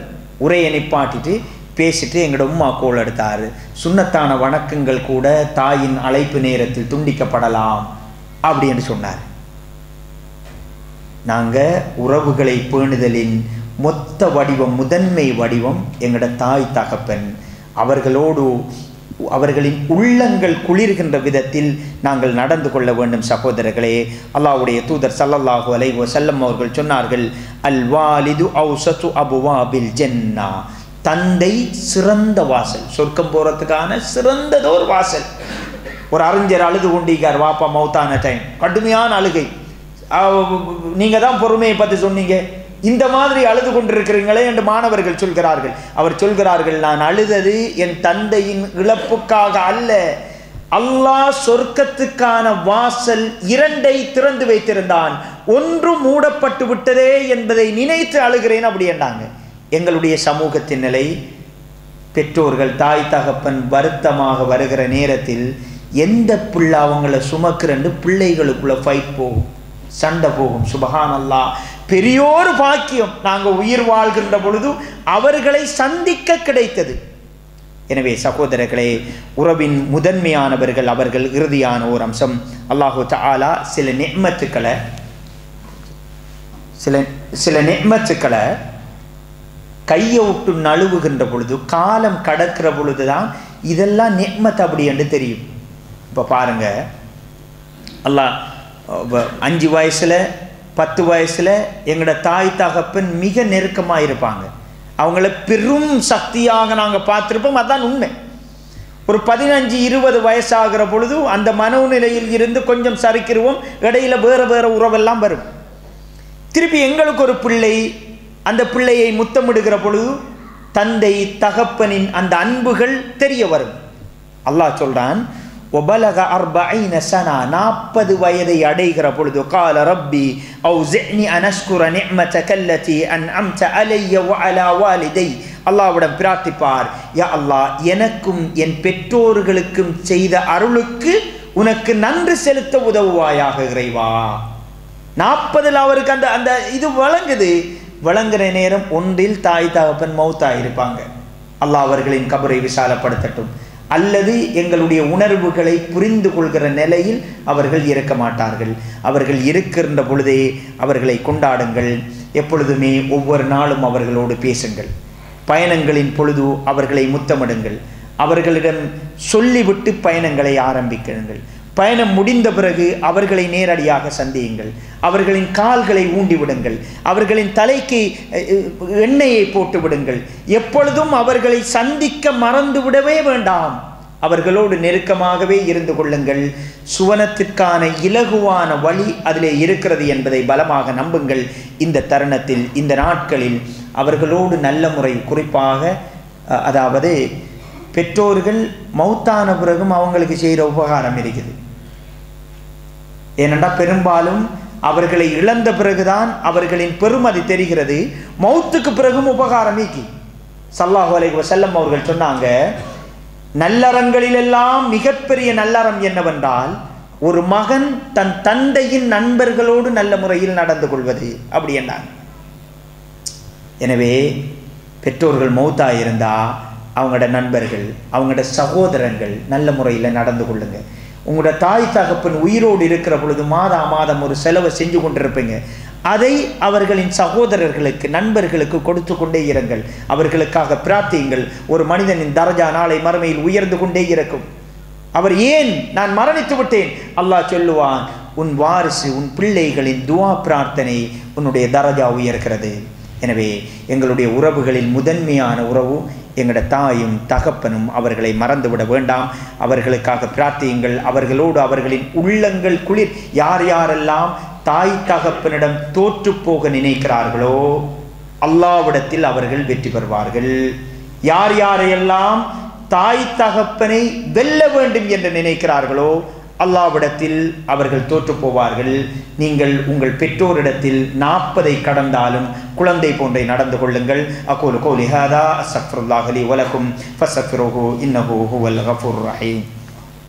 உரையை நிப்பாட்டிட்டு பேசிட்டு எங்களோட உம்மா கோல் எடுத்தார். சுன்னத்தான வணக்கங்கள் கூட தாயின் அழைப்பு நேரத்தில் துண்டிக்கப்படலாம் அப்படின்னு சொன்னார். நாங்கள் உறவுகளை பேணுதலின் மொத்த வடிவம், முதன்மை வடிவம் எங்களோட தாய் தகப்பன். அவர்களோடு அவர்களின் உள்ளங்கள் குளிர்கின்ற விதத்தில் நாங்கள் நடந்து கொள்ள வேண்டும். சகோதரர்களே, அல்லாஹ்வுடைய தூதர் ஸல்லல்லாஹு அலைஹி வஸல்லம் அவர்கள் சொன்னார்கள், அல் வாலிது அவ்ஸது அபுவாபில் ஜன்னா, தந்தை சிறந்த வாசல், சொர்க்கம் போகிறதுக்கான சிறந்ததோர் வாசல். ஒரு அறிஞர் அழுது கொண்டிருக்கார், வாப்பா மௌத்தான டைம், கடுமையான அழுகை. நீங்கள் தான் பொறுமையை பற்றி சொன்னீங்க, இந்த மாதிரி அழுது கொண்டிருக்கிறீங்களே என்று மாணவர்கள் சொல்கிறார்கள். அவர் சொல்கிறார்கள், நான் அழுதது என் தந்தையின் இழப்புக்காக அல்ல, அல்லாஹ் சொர்க்கத்துக்கான வாசல் 2 திறந்து வைத்திருந்தான், ஒன்று மூடப்பட்டு விட்டதே என்பதை நினைத்து அழுகிறேன் அப்படி என்றாங்க. எங்களுடைய சமூகத்தின் நிலை, பெற்றோர்கள் தாய் தகப்பன் வருத்தமாக வருகிற நேரத்தில் எந்த பிள்ளை அவங்கள சுமக்கிறன்னு பிள்ளைகளுக்குள்ள ஃபைட் போகும். சண்டை போகும். சுபஹானல்லாஹ், பெரியோரு பாக்கியம் நாங்கள் உயிர் வாழ்கின்ற பொழுது அவர்களை சந்திக்க கிடைத்தது. எனவே சகோதரர்களே, உறவின் முதன்மையானவர்கள் அவர்கள். இறுதியான ஒரு அம்சம், அல்லாஹு தஆலா சில நிஅமத்துக்களை கையை விட்டு நழுவுகின்ற பொழுது, காலம் கடக்கிற பொழுது தான் இதெல்லாம் நிஅமத் அப்படி என்று தெரியும். இப்போ பாருங்க, அல்லாஹ் 5 வயசுல 10 வயசுல எங்களோட தாய் தகப்பன் மிக நெருக்கமாக இருப்பாங்க. அவங்கள பெரும் சக்தியாக நாங்கள் பார்த்துருப்போம். அதுதான் உண்மை. ஒரு 15-20 வயசாகிற பொழுது அந்த மனோநிலையில் இருந்து கொஞ்சம் சறுக்கிடுவோம். இடையில வேறு உறவெல்லாம் வரும். திருப்பி எங்களுக்கு ஒரு பிள்ளை, அந்த பிள்ளையை முத்தமிடுகிற பொழுது தந்தை தகப்பனின் அந்த அன்புகள் தெரிய வரும். அல்லாஹ் சொல்றான், وبلغ 40 سنة 40 வயதை அடைகிற பொழுது قال ربي أوزعني أن أشكر نعمتك التي أنعمت علي وعلى والدي. அல்லாஹ்விடம் பிரார்த்திப்பார், யா அல்லாஹ், எனக்கும் என் பெற்றோர்களுக்கும் செய்த அருளுக்கு உனக்கு நன்றி செலுத்த உதவுவாயாக இறைவா. 40 அவருக்கு அந்த அந்த இது வழங்குற நேரம் ஒன்றில் தாய் தகப்பன் மௌத்தாயிருப்பாங்க. அல்லாஹ் அவர்களின் கபரை விசாலப்படுத்தட்டும். அல்லது எங்களுடைய உணர்வுகளை புரிந்து கொள்கிற நிலையில் அவர்கள் இருக்க மாட்டார்கள். அவர்கள் இருக்கின்ற பொழுதே அவர்களை கொண்டாடுங்கள். எப்பொழுதுமே ஒவ்வொரு நாளும் அவர்களோடு பேசுங்கள். பயணங்களின் பொழுது அவர்களை முத்தமிடுங்கள். அவர்களிடம் சொல்லிவிட்டு பயணங்களை ஆரம்பிக்குங்கள். பயணம் முடிந்த பிறகு அவர்களை நேரடியாக சந்தியுங்கள். அவர்களின் கால்களை ஊண்டிவிடுங்கள். அவர்களின் தலைக்கு எண்ணெயை போட்டு விடுங்கள். எப்பொழுதும் அவர்களை சந்திக்க மறந்து விடவே வேண்டாம். அவர்களோடு நெருக்கமாகவே இருந்து கொள்ளுங்கள். சுவனத்திற்கான இலகுவான வழி அதிலே இருக்கிறது என்பதை பலமாக நம்புங்கள். இந்த தருணத்தில், இந்த நாட்களில் அவர்களோடு நல்ல முறை, குறிப்பாக அதாவது பெற்றோர்கள் மௌத்தான பிறகும் அவங்களுக்கு செய்கிற உபகாரம் இருக்குது. ஏனென்றால் பெரும்பாலும் அவர்களை இழந்த பிறகுதான் அவர்களின் பெருமதி தெரிகிறது. மௌத்துக்கு பிறகும் உபகாரம் நீக்கி ஸல்லல்லாஹு அலைஹி வஸல்லம் அவர்கள் சொன்னாங்க, நல்லறங்களிலெல்லாம் மிகப்பெரிய நல்லறம் என்னவென்றால் ஒரு மகன் தன் தந்தையின் நண்பர்களோடு நல்ல முறையில் நடந்து கொள்வது அப்படி என்றாங்க. எனவே பெற்றோர்கள் மௌத்தாயிருந்தா அவங்களோட நண்பர்கள், அவங்களோட சகோதரங்கள் நல்ல முறையில் நடந்து கொள்ளுங்க. உங்களோட தாய் தகப்பன் உயிரோடு இருக்கிற பொழுது மாதம் ஒரு செலவை செஞ்சு கொண்டிருப்பீங்க. அதை அவர்களின் சகோதரர்களுக்கு, நண்பர்களுக்கு கொடுத்து கொண்டே இருங்கள். அவர்களுக்காக பிரார்த்தியுங்கள். ஒரு மனிதனின் தரஜா நாளை மறுமையில் உயர்ந்து கொண்டே இருக்கும். அவர் ஏன் நான் மரணித்து விட்டேன், அல்லாஹ் சொல்லுவான், உன் வாரிசு, உன் பிள்ளைகளின் துஆ பிரார்த்தனை உன்னுடைய தரஜா உயர்கிறது. எனவே எங்களுடைய உறவுகளில் முதன்மையான உறவு எங்களோட தாயும் தகப்பனும். அவர்களை மறந்துவிட வேண்டாம். அவர்களுக்காக பிரார்த்தியுங்கள். அவர்களோடு அவர்களின் உள்ளங்கள் குளிர். யார் யாரெல்லாம் தாய் தகப்பனிடம் தோற்று போக நினைக்கிறார்களோ அல்லாஹ்விடத்தில் அவர்கள் வெற்றி பெறுவார்கள். யார் யாரையெல்லாம் தாய் தகப்பனை வெல்ல வேண்டும் என்று நினைக்கிறார்களோ அல்லாஹ்விடத்தில் அவர்கள் தோற்று போவார்கள். நீங்கள் உங்கள் பெற்றோரிடத்தில் 40 கடந்தாலும் குழந்தை போன்றே நடந்து கொள்ளுங்கள். அகூலு கௌலி ஹாதா அஸ்தக்ஃபிருல்லாஹ் லி வ லக்கும் ஃபஸ்தக்ஃபிருஹு இன்னஹு ஹுவல் கஃபூருர் ரஹீம்.